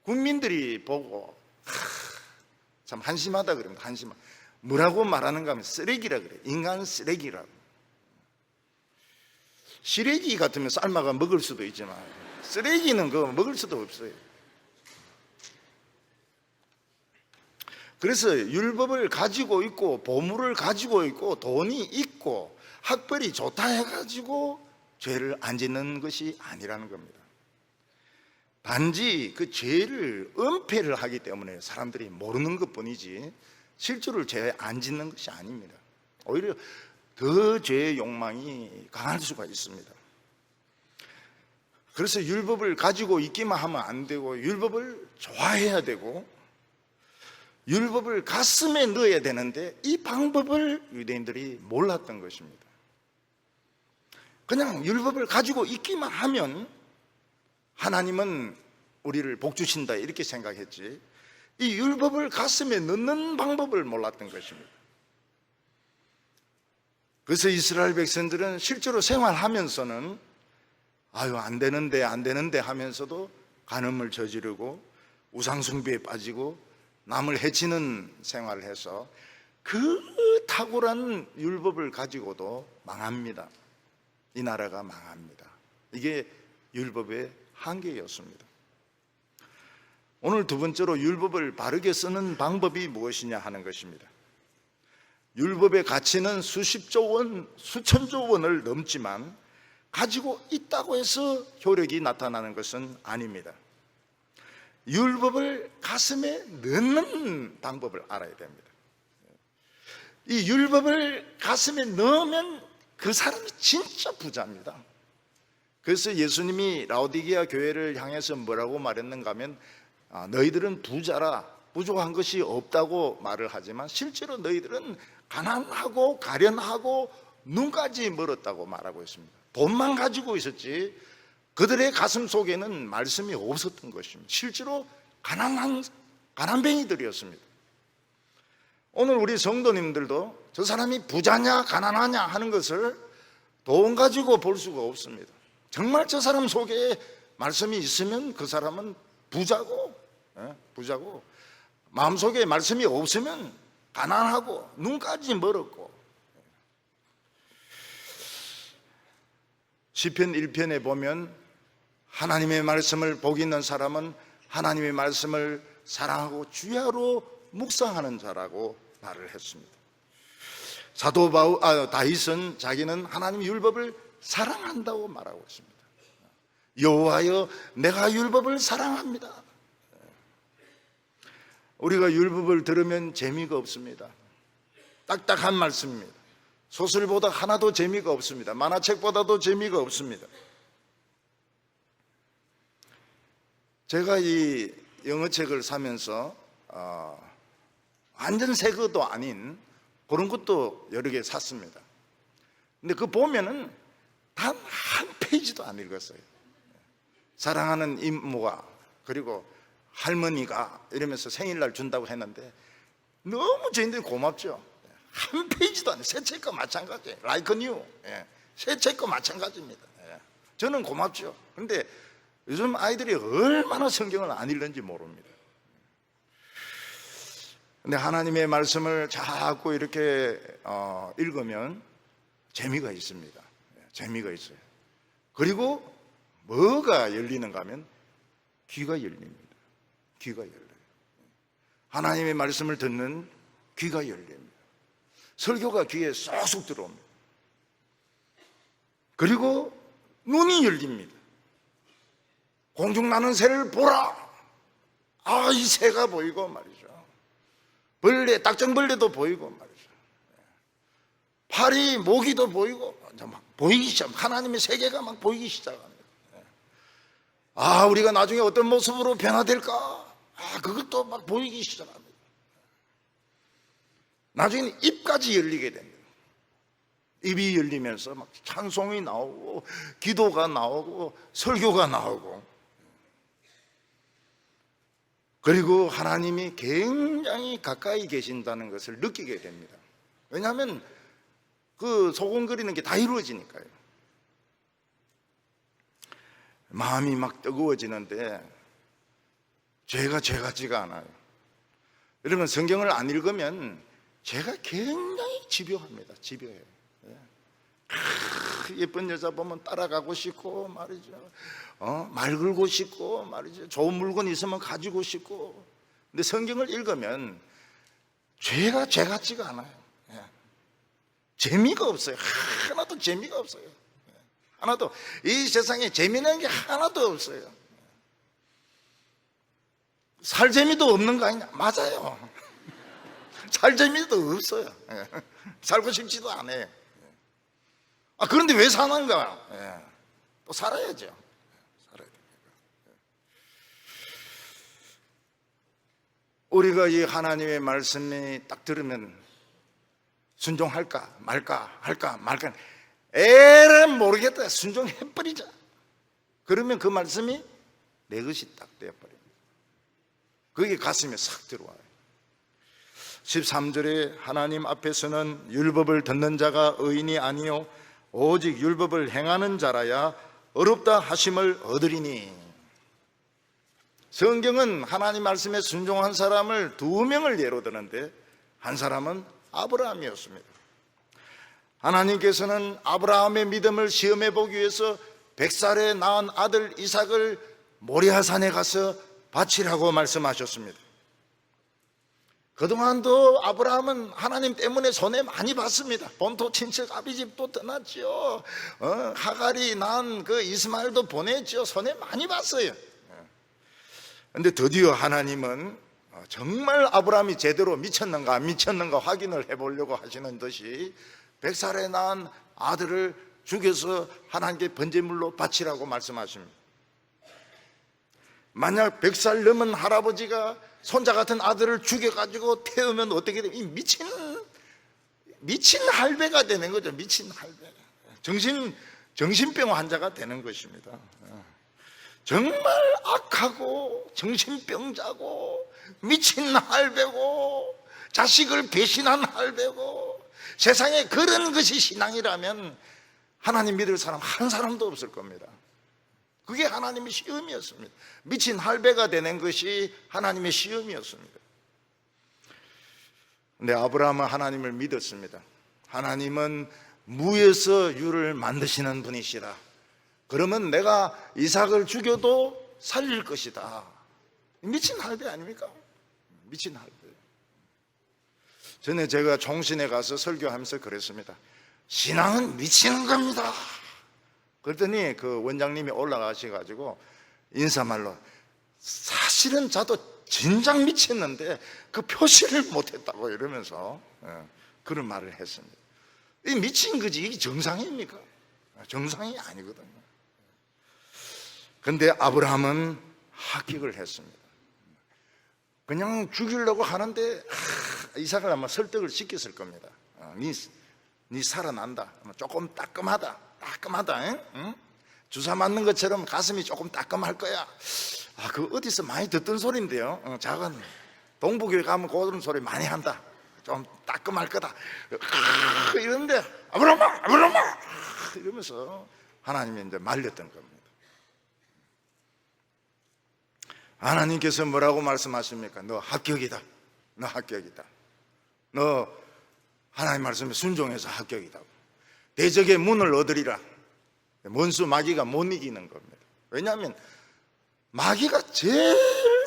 국민들이 보고 참 한심하다 그럽니다. 한심하다. 뭐라고 말하는가 하면 쓰레기라 그래요. 인간 쓰레기라고. 시래기 같으면 삶아가 먹을 수도 있지만 쓰레기는 그거 먹을 수도 없어요. 그래서 율법을 가지고 있고 보물을 가지고 있고 돈이 있고 학벌이 좋다 해가지고 죄를 안 짓는 것이 아니라는 겁니다. 단지 그 죄를 은폐를 하기 때문에 사람들이 모르는 것뿐이지 실제로 죄 안 짓는 것이 아닙니다. 오히려 더 죄의 욕망이 강할 수가 있습니다. 그래서 율법을 가지고 있기만 하면 안 되고 율법을 좋아해야 되고 율법을 가슴에 넣어야 되는데 이 방법을 유대인들이 몰랐던 것입니다. 그냥 율법을 가지고 있기만 하면 하나님은 우리를 복 주신다 이렇게 생각했지, 이 율법을 가슴에 넣는 방법을 몰랐던 것입니다. 그래서 이스라엘 백성들은 실제로 생활하면서는 안 되는데 하면서도 간음을 저지르고 우상숭배에 빠지고 남을 해치는 생활을 해서 그 탁월한 율법을 가지고도 망합니다. 이 나라가 망합니다. 이게 율법의 한계였습니다. 오늘 두 번째로 율법을 바르게 쓰는 방법이 무엇이냐 하는 것입니다. 율법의 가치는 수십조 원, 수천조 원을 넘지만 가지고 있다고 해서 효력이 나타나는 것은 아닙니다. 율법을 가슴에 넣는 방법을 알아야 됩니다. 이 율법을 가슴에 넣으면 그 사람이 진짜 부자입니다. 그래서 예수님이 라오디게아 교회를 향해서 뭐라고 말했는가 하면 너희들은 부자라, 부족한 것이 없다고 말을 하지만 실제로 너희들은 가난하고 가련하고 눈까지 멀었다고 말하고 있습니다. 돈만 가지고 있었지 그들의 가슴 속에는 말씀이 없었던 것입니다. 실제로 가난뱅이들이었습니다. 오늘 우리 성도님들도 저 사람이 부자냐 가난하냐 하는 것을 돈 가지고 볼 수가 없습니다. 정말 저 사람 속에 말씀이 있으면 그 사람은 부자고 마음속에 말씀이 없으면 가난하고 눈까지 멀었고. 시편 1편에 보면 하나님의 말씀을 복 있는 사람은 하나님의 말씀을 사랑하고 주야로 묵상하는 자라고 말을 했습니다. 사도 다윗은 자기는 하나님의 율법을 사랑한다고 말하고 있습니다. 여호와여 내가 율법을 사랑합니다. 우리가 율법을 들으면 재미가 없습니다. 딱딱한 말씀입니다. 소설보다 하나도 재미가 없습니다. 만화책보다도 재미가 없습니다. 제가 이 영어책을 사면서 완전 새 것도 아닌 그런 것도 여러 개 샀습니다. 근데 그거 보면은 단 한 페이지도 안 읽었어요. 사랑하는 이모가 그리고 할머니가 이러면서 생일날 준다고 했는데 너무 저희들이 고맙죠. 한 페이지도 안 해요. 새 책과 마찬가지예요. Like new. 새 책과 마찬가지입니다. 저는 고맙죠. 그런데 요즘 아이들이 얼마나 성경을 안 읽는지 모릅니다. 근데 하나님의 말씀을 자꾸 이렇게 읽으면 재미가 있습니다. 재미가 있어요. 그리고 뭐가 열리는가 하면 귀가 열립니다. 귀가 열려요. 하나님의 말씀을 듣는 귀가 열립니다. 설교가 귀에 쏙쏙 들어옵니다. 그리고 눈이 열립니다. 공중 나는 새를 보라. 이 새가 보이고 말이죠. 벌레, 딱정벌레도 보이고 말이죠. 파리, 모기도 보이고 막 보이기 시작. 하나님의 세계가 막 보이기 시작합니다. 우리가 나중에 어떤 모습으로 변화될까? 그것도 막 보이기 시작합니다. 나중에는 입까지 열리게 됩니다. 입이 열리면서 막 찬송이 나오고 기도가 나오고 설교가 나오고, 그리고 하나님이 굉장히 가까이 계신다는 것을 느끼게 됩니다. 왜냐하면 그 소곤거리는 게 다 이루어지니까요. 마음이 막 뜨거워지는데 죄가 죄 같지가 않아요. 여러분 성경을 안 읽으면 죄가 굉장히 집요합니다. 집요해요. 예쁜 여자 보면 따라가고 싶고 말이죠. 말 걸고 싶고 말이죠. 좋은 물건 있으면 가지고 싶고. 근데 성경을 읽으면 죄가 죄 같지가 않아요. 재미가 없어요. 하나도 재미가 없어요. 하나도. 이 세상에 재미난 게 하나도 없어요. 살 재미도 없는 거 아니냐? 맞아요. 살 재미도 없어요. 살고 싶지도 않아요. 그런데 왜 사는가? 또 살아야죠. 살아야 됩니다. 우리가 이 하나님의 말씀이 딱 들으면 순종할까 말까 할까 말까 에라 모르겠다 순종해버리자. 그러면 그 말씀이 내 것이 딱 되어버립니다. 그게 가슴에 싹 들어와요. 13절에 하나님 앞에서는 율법을 듣는 자가 의인이 아니요 오직 율법을 행하는 자라야 어렵다 하심을 얻으리니. 성경은 하나님 말씀에 순종한 사람을 두 명을 예로 드는데 한 사람은 아브라함이었습니다. 하나님께서는 아브라함의 믿음을 시험해 보기 위해서 100살에 낳은 아들 이삭을 모리아산에 가서 바치라고 말씀하셨습니다. 그동안도 아브라함은 하나님 때문에 손해 많이 봤습니다. 본토 친척 아비집도 떠났죠. 하갈이 낳은 그 이스마엘도 보냈죠. 손해 많이 봤어요. 그런데 드디어 하나님은 정말 아브라함이 제대로 미쳤는가 안 미쳤는가 확인을 해보려고 하시는 듯이 100살에 낳은 아들을 죽여서 하나님께 번제물로 바치라고 말씀하십니다. 만약 100살 넘은 할아버지가 손자 같은 아들을 죽여가지고 태우면 어떻게 돼요? 이 미친 할배가 되는 거죠. 미친 할배. 정신병 환자가 되는 것입니다. 정말 악하고 정신병자고 미친 할배고 자식을 배신한 할배고, 세상에 그런 것이 신앙이라면 하나님 믿을 사람 한 사람도 없을 겁니다. 그게 하나님의 시험이었습니다. 미친 할배가 되는 것이 하나님의 시험이었습니다. 근데 아브라함은 하나님을 믿었습니다. 하나님은 무에서 유를 만드시는 분이시라. 그러면 내가 이삭을 죽여도 살릴 것이다. 미친 할배 아닙니까? 미친 할배. 전에 제가 총신에 가서 설교하면서 그랬습니다. 신앙은 미치는 겁니다. 그랬더니 그 원장님이 올라가셔가지고 인사말로, 사실은 저도 진작 미쳤는데 그 표시를 못했다고 이러면서 그런 말을 했습니다. 이 미친 거지 이게 정상입니까? 정상이 아니거든요. 그런데 아브라함은 합격을 했습니다. 그냥 죽이려고 하는데 이삭을 아마 설득을 시켰을 겁니다. 네 살아난다. 조금 따끔하다. 응? 주사 맞는 것처럼 가슴이 조금 따끔할 거야. 그 어디서 많이 듣던 소리인데요. 작은 동부교회 가면 그런 소리 많이 한다. 좀 따끔할 거다. 이러는데 아브라함아 이러면서 하나님이 이제 말렸던 겁니다. 하나님께서 뭐라고 말씀하십니까? 너 합격이다. 너 합격이다. 너 하나님 말씀에 순종해서 합격이다. 대적의 문을 얻으리라. 원수 마귀가 못 이기는 겁니다. 왜냐하면 마귀가 제일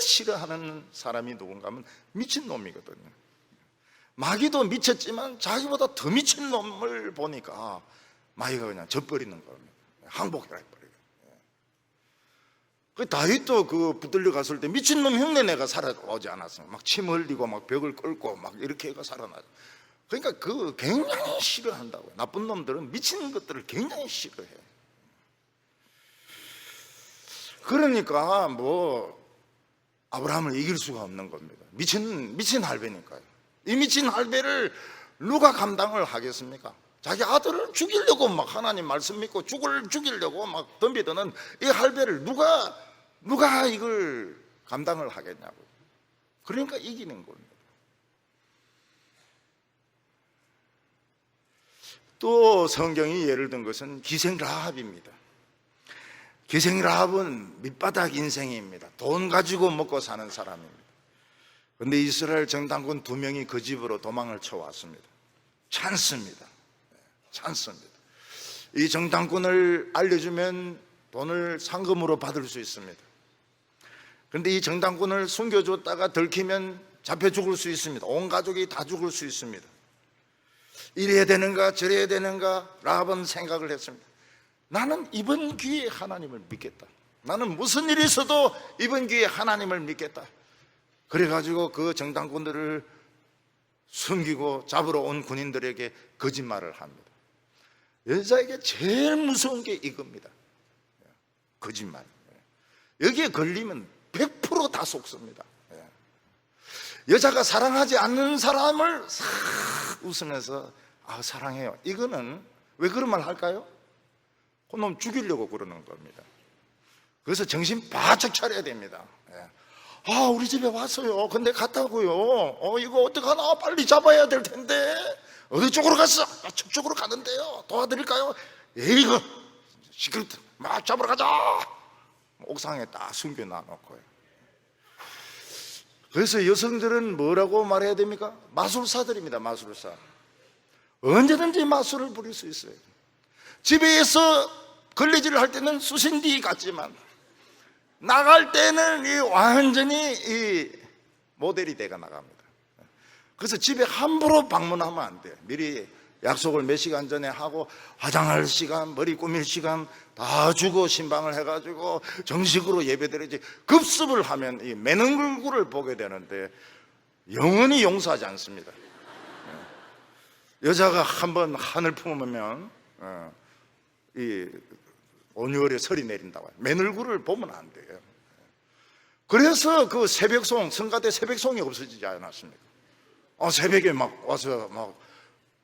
싫어하는 사람이 누군가 하면 미친놈이거든요. 마귀도 미쳤지만 자기보다 더 미친 놈을 보니까 마귀가 그냥 져버리는 겁니다. 항복해라 해버려요. 그 다윗도 그 붙들려 갔을 때 미친놈 흉내내가 살아오지 않았어요. 막 침 흘리고 막 벽을 끌고 막 이렇게 해가 살아나죠. 그러니까 그 굉장히 싫어한다고요. 나쁜 놈들은 미친 것들을 굉장히 싫어해요. 그러니까 뭐 아브라함을 이길 수가 없는 겁니다. 미친 할배니까요. 이 미친 할배를 누가 감당을 하겠습니까? 자기 아들을 죽이려고 막 하나님 말씀 믿고 죽이려고 막 덤비드는 이 할배를 누가 이걸 감당을 하겠냐고. 그러니까 이기는 겁니다. 또 성경이 예를 든 것은 기생 라합입니다. 기생 라합은 밑바닥 인생입니다. 돈 가지고 먹고 사는 사람입니다. 그런데 이스라엘 정탐꾼 2명이 그 집으로 도망을 쳐왔습니다. 찬스입니다. 이 정탐꾼을 알려주면 돈을 상금으로 받을 수 있습니다. 그런데 이 정탐꾼을 숨겨줬다가 들키면 잡혀 죽을 수 있습니다. 온 가족이 다 죽을 수 있습니다. 이래야 되는가 저래야 되는가 라합은 생각을 했습니다. 나는 이번 기회에 하나님을 믿겠다. 나는 무슨 일이 있어도 이번 기회에 하나님을 믿겠다. 그래가지고 그 정탐꾼들을 숨기고 잡으러 온 군인들에게 거짓말을 합니다. 여자에게 제일 무서운 게 이겁니다. 거짓말. 여기에 걸리면 100% 다 속습니다. 여자가 사랑하지 않는 사람을 싹 웃으면서 사랑해요. 이거는 왜 그런 말 할까요? 그놈 죽이려고 그러는 겁니다. 그래서 정신 바짝 차려야 됩니다. 우리 집에 왔어요. 근데 갔다고요. 이거 어떡하나? 빨리 잡아야 될 텐데. 어디 쪽으로 갔어? 저쪽으로 가는데요. 도와드릴까요? 이거 시끄럽다. 막 잡으러 가자. 옥상에 딱 숨겨놔 놓고요. 그래서 여성들은 뭐라고 말해야 됩니까? 마술사들입니다. 마술사. 언제든지 마술을 부릴 수 있어요. 집에서 걸레질을 할 때는 수신디 같지만 나갈 때는 완전히 이 모델이 돼가 나갑니다. 그래서 집에 함부로 방문하면 안 돼요. 미리 약속을 몇 시간 전에 하고 화장할 시간, 머리 꾸밀 시간 다 주고 신방을 해가지고 정식으로 예배드리지. 급습을 하면 이 매는 얼굴을 보게 되는데 영원히 용서하지 않습니다. 여자가 한번 한을 품으면 이 5, 6월에 설이 내린다고. 맨 얼굴을 보면 안 돼요. 그래서 그 새벽송, 성가대 새벽송이 없어지지 않았습니까? 새벽에 막 와서 막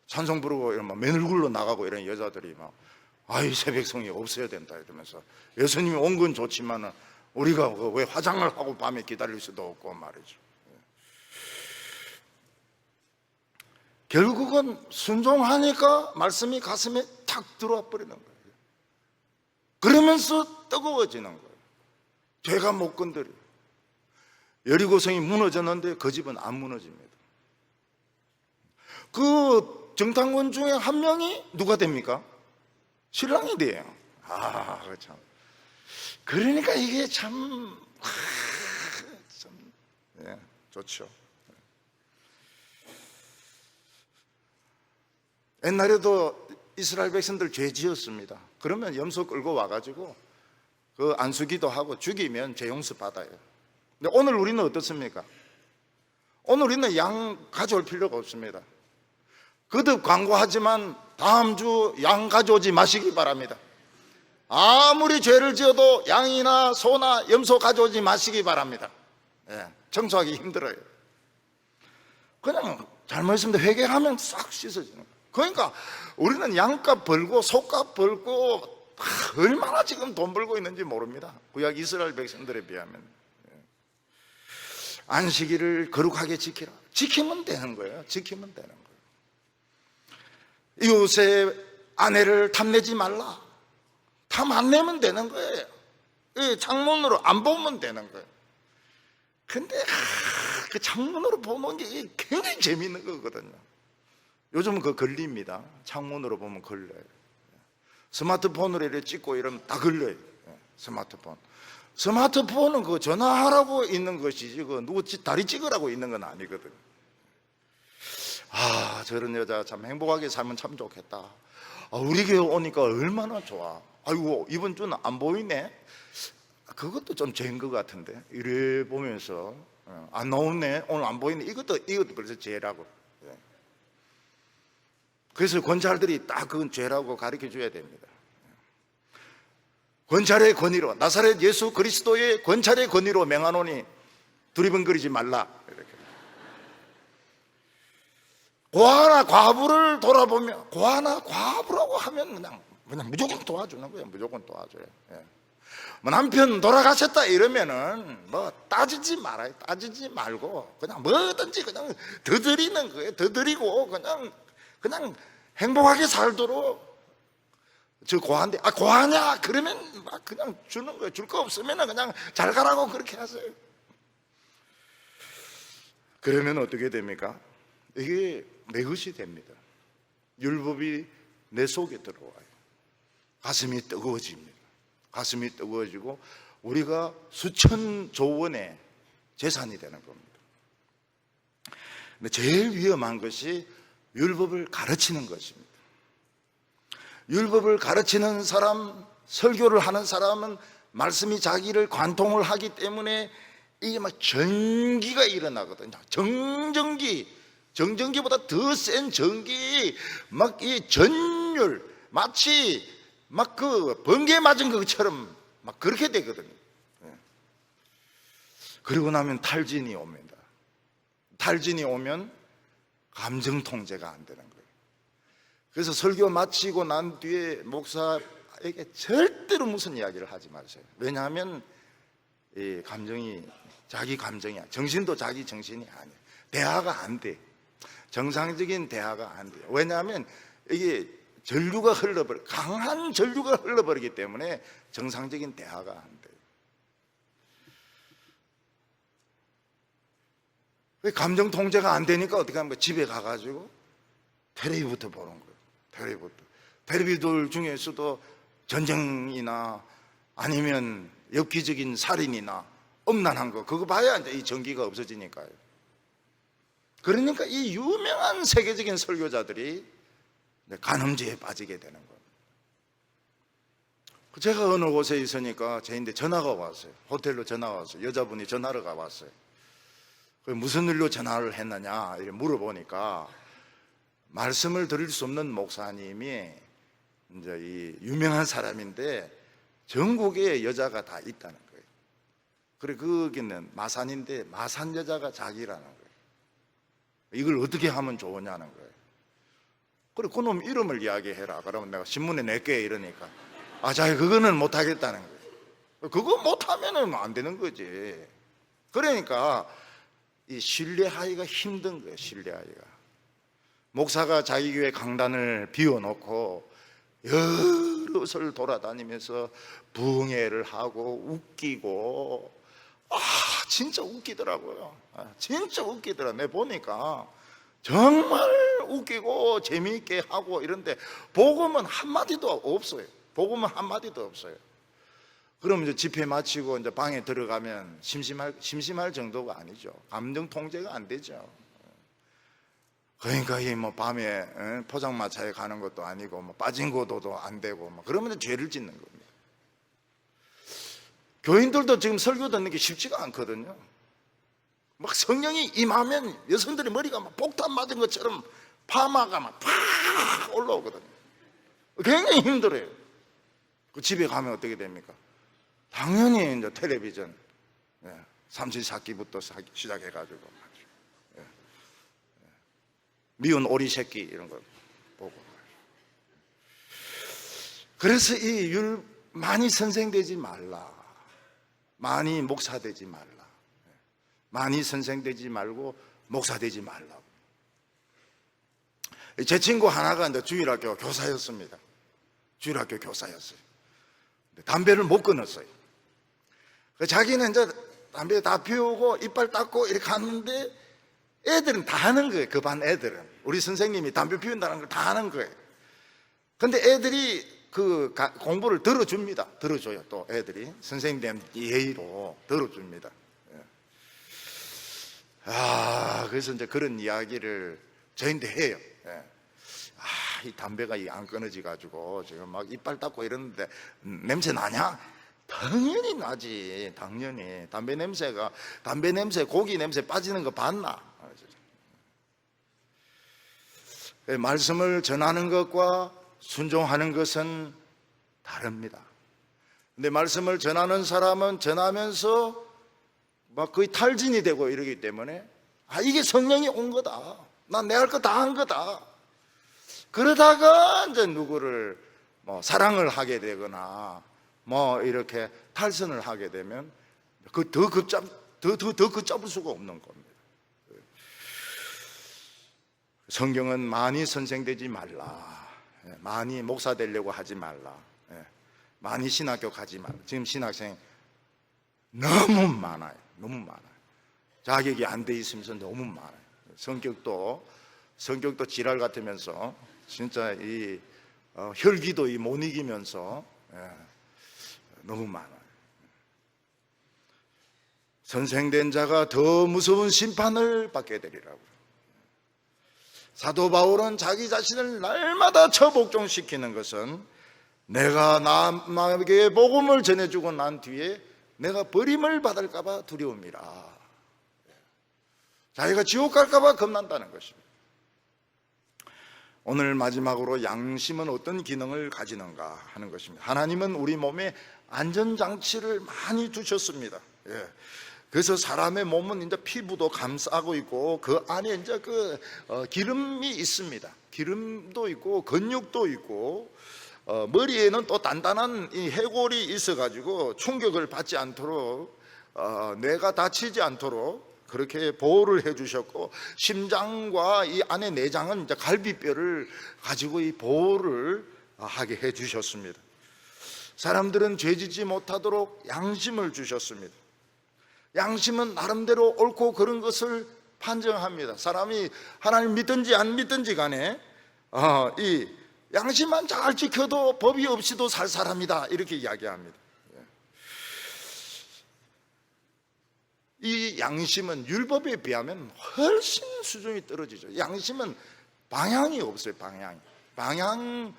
찬송 부르고 이러면 맨 얼굴로 나가고 이런 여자들이 막 새벽송이 없어야 된다 이러면서 예수님이 온 건 좋지만 우리가 왜 화장을 하고 밤에 기다릴 수도 없고 말이죠. 결국은 순종하니까 말씀이 가슴에 탁 들어와 버리는 거예요. 그러면서 뜨거워지는 거예요. 죄가 못 건드려. 여리고성이 무너졌는데 그 집은 안 무너집니다. 그 정탐꾼 중에 한 명이 누가 됩니까? 신랑이 돼요. 참. 그러니까 이게 참 좋죠. 옛날에도 이스라엘 백성들 죄 지었습니다. 그러면 염소 끌고 와가지고 그 안수기도 하고 죽이면 죄 용서 받아요. 근데 오늘 우리는 어떻습니까? 오늘 우리는 양 가져올 필요가 없습니다. 거듭 광고하지만 다음 주 양 가져오지 마시기 바랍니다. 아무리 죄를 지어도 양이나 소나 염소 가져오지 마시기 바랍니다. 청소하기 힘들어요. 그냥 잘못했습니다 회개하면 싹 씻어지는 거예요. 그러니까 우리는 양값 벌고 소값 벌고 얼마나 지금 돈 벌고 있는지 모릅니다. 구약 이스라엘 백성들에 비하면. 안식일을 거룩하게 지키라. 지키면 되는 거예요. 지키면 되는 거예요. 이웃의 아내를 탐내지 말라. 탐 안 내면 되는 거예요. 창문으로 안 보면 되는 거예요. 근데 그 창문으로 보는 게 굉장히 재미있는 거거든요. 요즘은 그거 걸립니다. 창문으로 보면 걸려요. 스마트폰으로 이렇게 찍고 이러면 다 걸려요. 스마트폰은 그 전화하라고 있는 것이지 그 누구 다리 찍으라고 있는 건 아니거든요. 저런 여자 참 행복하게 살면 참 좋겠다. 우리 교회 오니까 얼마나 좋아. 아이고 이번 주는 안 보이네. 그것도 좀 죄인 것 같은데. 이래 보면서 안 나오네. 오늘 안 보이네. 이것도 벌써 죄라고. 그래서 권찰들이 딱 그건 죄라고 가르쳐 줘야 됩니다. 권찰의 권위로, 나사렛 예수 그리스도의 권찰의 권위로 명하노니 두리번거리지 말라. 이렇게. 고아나 과부를 돌아보면, 고아나 과부라고 하면 그냥 무조건 도와주는 거예요. 무조건 도와줘요. 뭐 남편 돌아가셨다 이러면은 뭐 따지지 말아요. 따지지 말고 그냥 뭐든지 그냥 더 드리는 거예요. 더 드리고 그냥 행복하게 살도록. 저 고아인데 고아냐 그러면 막 그냥 주는 거예요. 줄 거 없으면 그냥 잘 가라고 그렇게 하세요. 그러면 어떻게 됩니까? 이게 내 것이 됩니다. 율법이 내 속에 들어와요. 가슴이 뜨거워집니다. 가슴이 뜨거워지고 우리가 수천조 원의 재산이 되는 겁니다. 근데 제일 위험한 것이 율법을 가르치는 것입니다. 율법을 가르치는 사람, 설교를 하는 사람은 말씀이 자기를 관통을 하기 때문에 이게 막 전기가 일어나거든요. 정전기보다 더 센 전기, 막 이 전율, 마치 막 그 번개 맞은 것처럼 막 그렇게 되거든요. 그리고 나면 탈진이 옵니다. 탈진이 오면 감정 통제가 안 되는 거예요. 그래서 설교 마치고 난 뒤에 목사에게 절대로 무슨 이야기를 하지 마세요. 왜냐하면 이 감정이 자기 감정이야. 정신도 자기 정신이 아니에요. 대화가 안 돼. 정상적인 대화가 안 돼요. 왜냐하면 이게 전류가 강한 전류가 흘러버리기 때문에 정상적인 대화가 안 돼요. 감정 통제가 안 되니까 어떻게 하면 집에 가가지고 텔레비부터 보는 거예요. 텔레비들 중에서도 전쟁이나 아니면 엽기적인 살인이나 엄난한 거, 그거 봐야 이제 이 전기가 없어지니까요. 그러니까 이 유명한 세계적인 설교자들이 간음죄에 빠지게 되는 거예요. 제가 어느 곳에 있으니까 저한테 전화가 왔어요. 호텔로 전화가 왔어요. 여자분이 전화가 왔어요. 무슨 일로 전화를 했느냐 이렇게 물어보니까 말씀을 드릴 수 없는 목사님이 이제 이 유명한 사람인데 전국에 여자가 다 있다는 거예요. 그래 거기는 마산인데 마산 여자가 자기라는 거예요. 이걸 어떻게 하면 좋으냐는 거예요. 그래 그놈 이름을 이야기해라. 그러면 내가 신문에 낼게 이러니까 자기 그거는 못하겠다는 거예요. 그거 못하면은 안 되는 거지. 그러니까 이 신뢰하기가 힘든 거예요. 신뢰하기가. 목사가 자기 교회 강단을 비워놓고 여러 곳을 돌아다니면서 부흥회를 하고 웃기고 진짜 웃기더라고요. 진짜 웃기더라. 내가 보니까 정말 웃기고 재미있게 하고 이런데 복음은 한마디도 없어요. 복음은 한마디도 없어요. 그럼 이제 집회 마치고 이제 방에 들어가면 심심할 정도가 아니죠. 감정 통제가 안 되죠. 그러니까 이 뭐 밤에 포장마차에 가는 것도 아니고 뭐 빠진 고도도 안 되고 뭐 그러면 죄를 짓는 겁니다. 교인들도 지금 설교 듣는 게 쉽지가 않거든요. 막 성령이 임하면 여성들의 머리가 막 폭탄 맞은 것처럼 파마가 막 팍 올라오거든요. 굉장히 힘들어요. 그 집에 가면 어떻게 됩니까? 당연히 이제 텔레비전 삼시세끼부터 시작해가지고 미운 오리 새끼 이런 거 보고. 그래서 이 많이 선생되지 말라. 많이 목사되지 말라. 많이 선생되지 말고 목사되지 말라고. 제 친구 하나가 이제 주일학교 교사였습니다. 주일학교 교사였어요. 담배를 못 끊었어요. 자기는 이제 담배 다 피우고 이빨 닦고 이렇게 하는데 애들은 다 하는 거예요. 그 반 애들은. 우리 선생님이 담배 피운다는 걸 다 하는 거예요. 근데 애들이 그 공부를 들어줍니다. 들어줘요. 또 애들이 선생님 예의로 들어줍니다. 그래서 이제 그런 이야기를 저희한테 해요. 이 담배가 안 끊어지 가지고 지금 막 이빨 닦고 이러는데 냄새 나냐? 당연히 나지. 당연히 담배 냄새 고기 냄새 빠지는 거 봤나? 말씀을 전하는 것과 순종하는 것은 다릅니다. 근데 말씀을 전하는 사람은 전하면서 막 거의 탈진이 되고 이러기 때문에 이게 성령이 온 거다. 난 내 할 거 다 한 거다. 그러다가 이제 누구를 뭐 사랑을 하게 되거나 뭐 이렇게 탈선을 하게 되면 더 걷잡을 수가 없는 겁니다. 성경은 많이 선생되지 말라. 많이 목사 되려고 하지 말라. 많이 신학교 가지 말라. 지금 신학생 너무 많아요. 너무 많아요. 자격이 안 돼 있으면서 너무 많아요. 성격도 지랄 같으면서 진짜 이 혈기도 못 이기면서 너무 많아요. 선생된 자가 더 무서운 심판을 받게 되리라고. 사도 바울은 자기 자신을 날마다 처복종시키는 것은 내가 남에게 복음을 전해주고 난 뒤에 내가 버림을 받을까 봐 두려움이라. 자기가 지옥 갈까 봐 겁난다는 것입니다. 오늘 마지막으로 양심은 어떤 기능을 가지는가 하는 것입니다. 하나님은 우리 몸에 안전장치를 많이 두셨습니다. 그래서 사람의 몸은 이제 피부도 감싸고 있고 그 안에 이제 기름이 있습니다. 기름도 있고 근육도 있고 머리에는 또 단단한 이 해골이 있어가지고 충격을 받지 않도록 뇌가 다치지 않도록 그렇게 보호를 해주셨고 심장과 이 안에 내장은 이제 갈비뼈를 가지고 이 보호를 하게 해주셨습니다. 사람들은 죄짓지 못하도록 양심을 주셨습니다. 양심은 나름대로 옳고 그른 것을 판정합니다. 사람이 하나님 믿든지 안 믿든지 간에 이 양심만 잘 지켜도 법이 없이도 살 사람이다, 이렇게 이야기합니다. 이 양심은 율법에 비하면 훨씬 수준이 떨어지죠. 양심은 방향이 없어요. 방향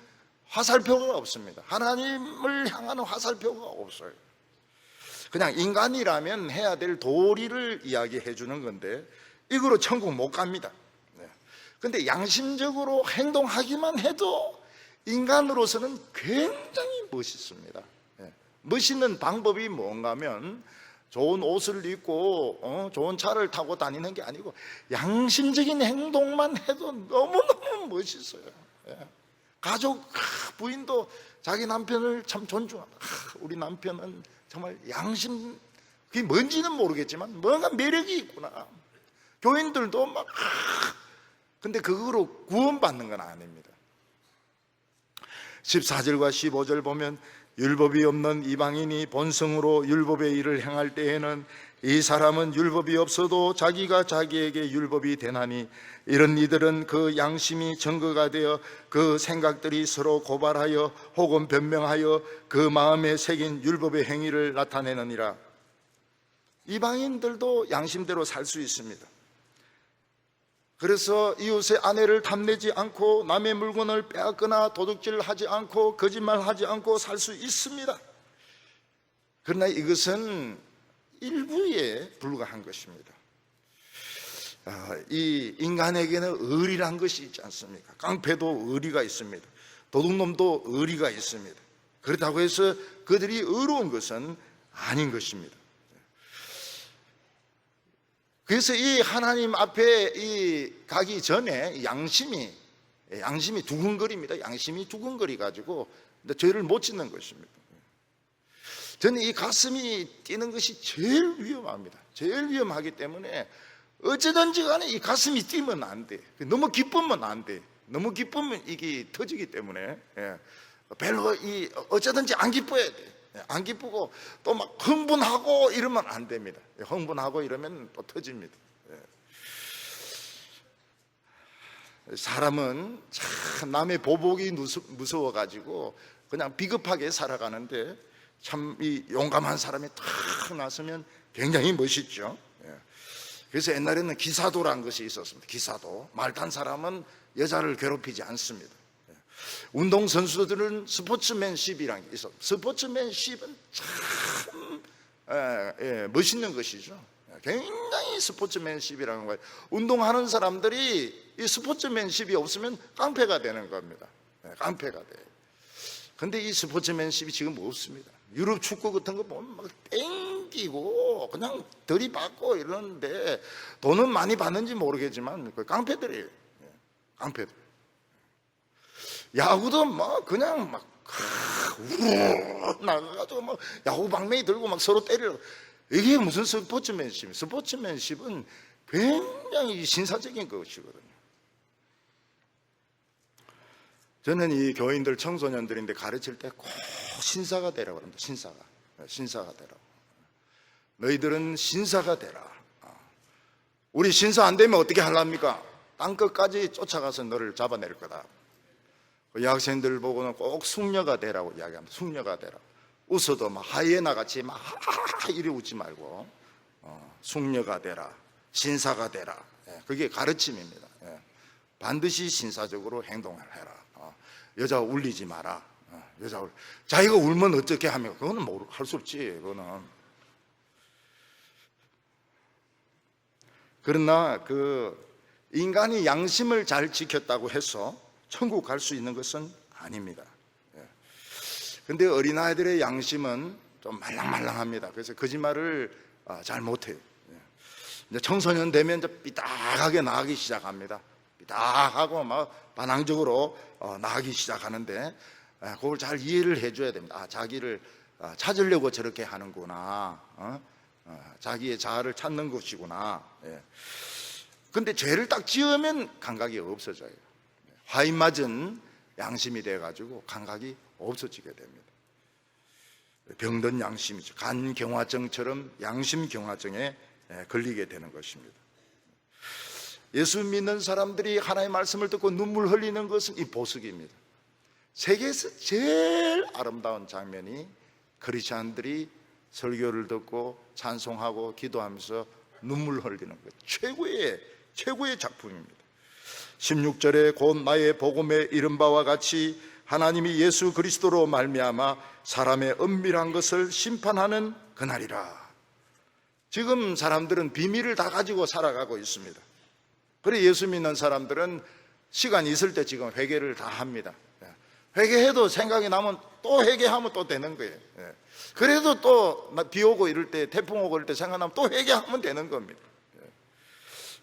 화살표가 없습니다. 하나님을 향하는 화살표가 없어요. 그냥 인간이라면 해야 될 도리를 이야기해 주는 건데 이거로 천국 못 갑니다. 근데 양심적으로 행동하기만 해도 인간으로서는 굉장히 멋있습니다. 멋있는 방법이 뭔가 하면 좋은 옷을 입고 좋은 차를 타고 다니는 게 아니고 양심적인 행동만 해도 너무너무 멋있어요. 가족 부인도 자기 남편을 참 존중한다. 우리 남편은 정말 양심, 그게 뭔지는 모르겠지만 뭔가 매력이 있구나. 교인들도 막 근데 그거로 구원받는 건 아닙니다. 14절과 15절 보면 율법이 없는 이방인이 본성으로 율법의 일을 행할 때에는 이 사람은 율법이 없어도 자기가 자기에게 율법이 되나니 이런 이들은 그 양심이 증거가 되어 그 생각들이 서로 고발하여 혹은 변명하여 그 마음에 새긴 율법의 행위를 나타내느니라. 이방인들도 양심대로 살 수 있습니다. 그래서 이웃의 아내를 탐내지 않고 남의 물건을 빼앗거나 도둑질하지 않고 거짓말하지 않고 살 수 있습니다. 그러나 이것은 일부에 불과한 것입니다. 이 인간에게는 의리란 것이 있지 않습니까? 깡패도 의리가 있습니다. 도둑놈도 의리가 있습니다. 그렇다고 해서 그들이 의로운 것은 아닌 것입니다. 그래서 이 하나님 앞에 가기 전에 양심이 두근거립니다. 양심이 두근거리 가지고 죄를 못 짓는 것입니다. 저는 이 가슴이 뛰는 것이 제일 위험합니다. 제일 위험하기 때문에 어찌든지 간에 이 가슴이 뛰면 안 돼. 너무 기쁘면 안 돼. 너무 기쁘면 이게 터지기 때문에 별로 어쩌든지 안 기뻐야 돼. 안 기쁘고 또 막 흥분하고 이러면 안 됩니다. 흥분하고 이러면 또 터집니다. 사람은 참 남의 보복이 무서워가지고 그냥 비겁하게 살아가는데 참 이 용감한 사람이 탁 나서면 굉장히 멋있죠. 그래서 옛날에는 기사도라는 것이 있었습니다. 기사도. 말 탄 사람은 여자를 괴롭히지 않습니다. 운동선수들은 스포츠맨십이라는 게 있어. 스포츠맨십은 참 멋있는 것이죠. 굉장히 스포츠맨십이라는 거예요. 운동하는 사람들이 이 스포츠맨십이 없으면 깡패가 되는 겁니다. 깡패가 돼요. 근데 이 스포츠맨십이 지금 없습니다. 유럽 축구 같은 거 보면 막 땡기고 그냥 들이받고 이러는데 돈은 많이 받는지 모르겠지만 그 깡패들이에요. 깡패들. 야구도 막 그냥 막 우르르 나가가지고 막 야구 방망이 들고 막 서로 때리고, 이게 무슨 스포츠맨십? 스포츠맨십은 굉장히 신사적인 것이거든요. 저는 이 교인들 청소년들인데 가르칠 때 꼭 신사가 되라고 합니다. 신사가 되라고. 너희들은 신사가 되라. 우리 신사 안 되면 어떻게 하랍니까? 땅끝까지 쫓아가서 너를 잡아낼 거다. 여학생들 보고는 꼭 숙녀가 되라고 이야기합니다. 숙녀가 되라. 웃어도 막 하이에나 같이 막 이리 웃지 말고 숙녀가 되라. 신사가 되라. 그게 가르침입니다. 반드시 신사적으로 행동을 해라. 여자 울리지 마라. 자기가 울면 어떻게 하며? 그거는 할 수 없지. 그거는. 그러나 인간이 양심을 잘 지켰다고 해서 천국 갈 수 있는 것은 아닙니다. 그런데 어린아이들의 양심은 좀 말랑말랑합니다. 그래서 거짓말을 잘 못해요. 이제 청소년 되면 이제 삐딱하게 나가기 시작합니다. 삐딱하고 막 반항적으로 나가기 시작하는데 그걸 잘 이해를 해줘야 됩니다. 자기를 찾으려고 저렇게 하는구나. 자기의 자아를 찾는 것이구나. 근데 죄를 딱 지으면 감각이 없어져요. 화인 맞은 양심이 돼가지고 감각이 없어지게 됩니다. 병든 양심이죠. 간경화증처럼 양심경화증에 걸리게 되는 것입니다. 예수 믿는 사람들이 하나님의 말씀을 듣고 눈물 흘리는 것은 이 보석입니다. 세계에서 제일 아름다운 장면이 크리스찬들이 설교를 듣고 찬송하고 기도하면서 눈물 흘리는 것, 최고의 작품입니다. 16절에 곧 나의 복음에 이른 바와 같이 하나님이 예수 그리스도로 말미암아 사람의 은밀한 것을 심판하는 그날이라. 지금 사람들은 비밀을 다 가지고 살아가고 있습니다. 그래 예수 믿는 사람들은 시간이 있을 때 지금 회개를 다 합니다. 회개해도 생각이 나면 또 회개하면 또 되는 거예요. 그래도 또 비 오고 이럴 때, 태풍 오고 이럴 때 생각나면 또 회개하면 되는 겁니다.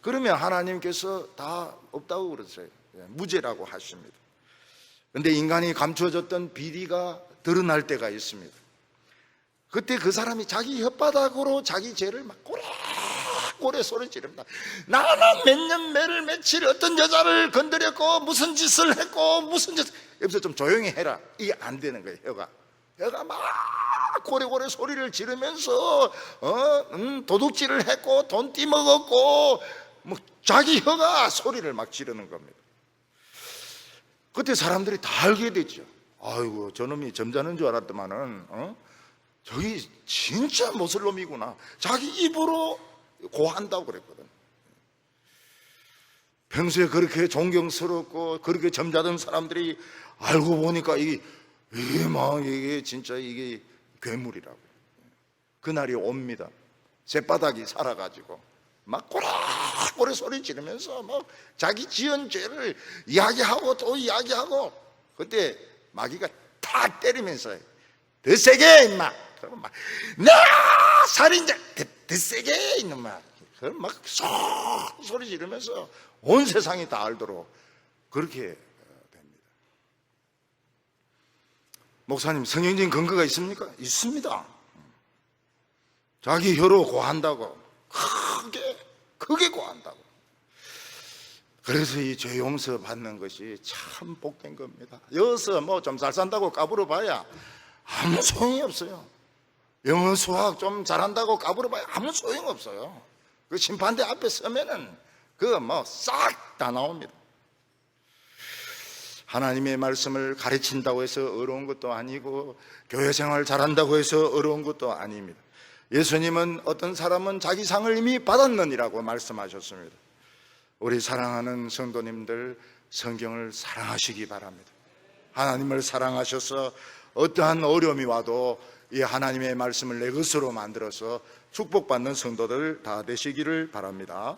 그러면 하나님께서 다 없다고 그러세요. 무죄라고 하십니다. 그런데 인간이 감춰졌던 비리가 드러날 때가 있습니다. 그때 그 사람이 자기 혓바닥으로 자기 죄를 막 꼬레꼬레 소리 지릅니다. 나는 몇 년 매를 며칠 어떤 여자를 건드렸고 무슨 짓을 했고 무슨 짓, 여기서 좀 조용히 해라. 이게 안 되는 거예요. 혀가 막 고래고래 소리를 지르면서 도둑질을 했고 돈 띠먹었고 뭐 자기 혀가 소리를 막 지르는 겁니다. 그때 사람들이 다 알게 됐죠. 아이고 저놈이 점잖은 줄 알았더만은 저기 진짜 모슬놈이구나. 자기 입으로 고한다고 그랬거든. 평소에 그렇게 존경스럽고 그렇게 점잖은 사람들이 알고 보니까 이게 진짜 이게 괴물이라고. 그날이 옵니다. 쇳바닥이 살아가지고 막 꼬라꼬라 소리 지르면서 막 자기 지은 죄를 이야기하고 또 이야기하고, 그때 마귀가 탁 때리면서 더 세게 임마, 그러면 막 나 살인자 더 세게 이놈아, 그럼 막 소리 지르면서 온 세상이 다 알도록 그렇게 됩니다. 목사님, 성경적인 근거가 있습니까? 있습니다. 자기 혀로 고한다고, 크게 고한다고. 그래서 이 죄 용서 받는 것이 참 복된 겁니다. 여기서 뭐 좀 잘 산다고 까불어 봐야 아무 소용이 없어요. 영어 수학 좀 잘한다고 까불어 봐야 아무 소용 없어요. 그 심판대 앞에 서면은 그거 뭐 싹 다 나옵니다. 하나님의 말씀을 가르친다고 해서 어려운 것도 아니고 교회 생활 잘한다고 해서 어려운 것도 아닙니다. 예수님은 어떤 사람은 자기 상을 이미 받았느니라고 말씀하셨습니다. 우리 사랑하는 성도님들, 성경을 사랑하시기 바랍니다. 하나님을 사랑하셔서 어떠한 어려움이 와도 이 하나님의 말씀을 내 것으로 만들어서 축복받는 성도들 다 되시기를 바랍니다.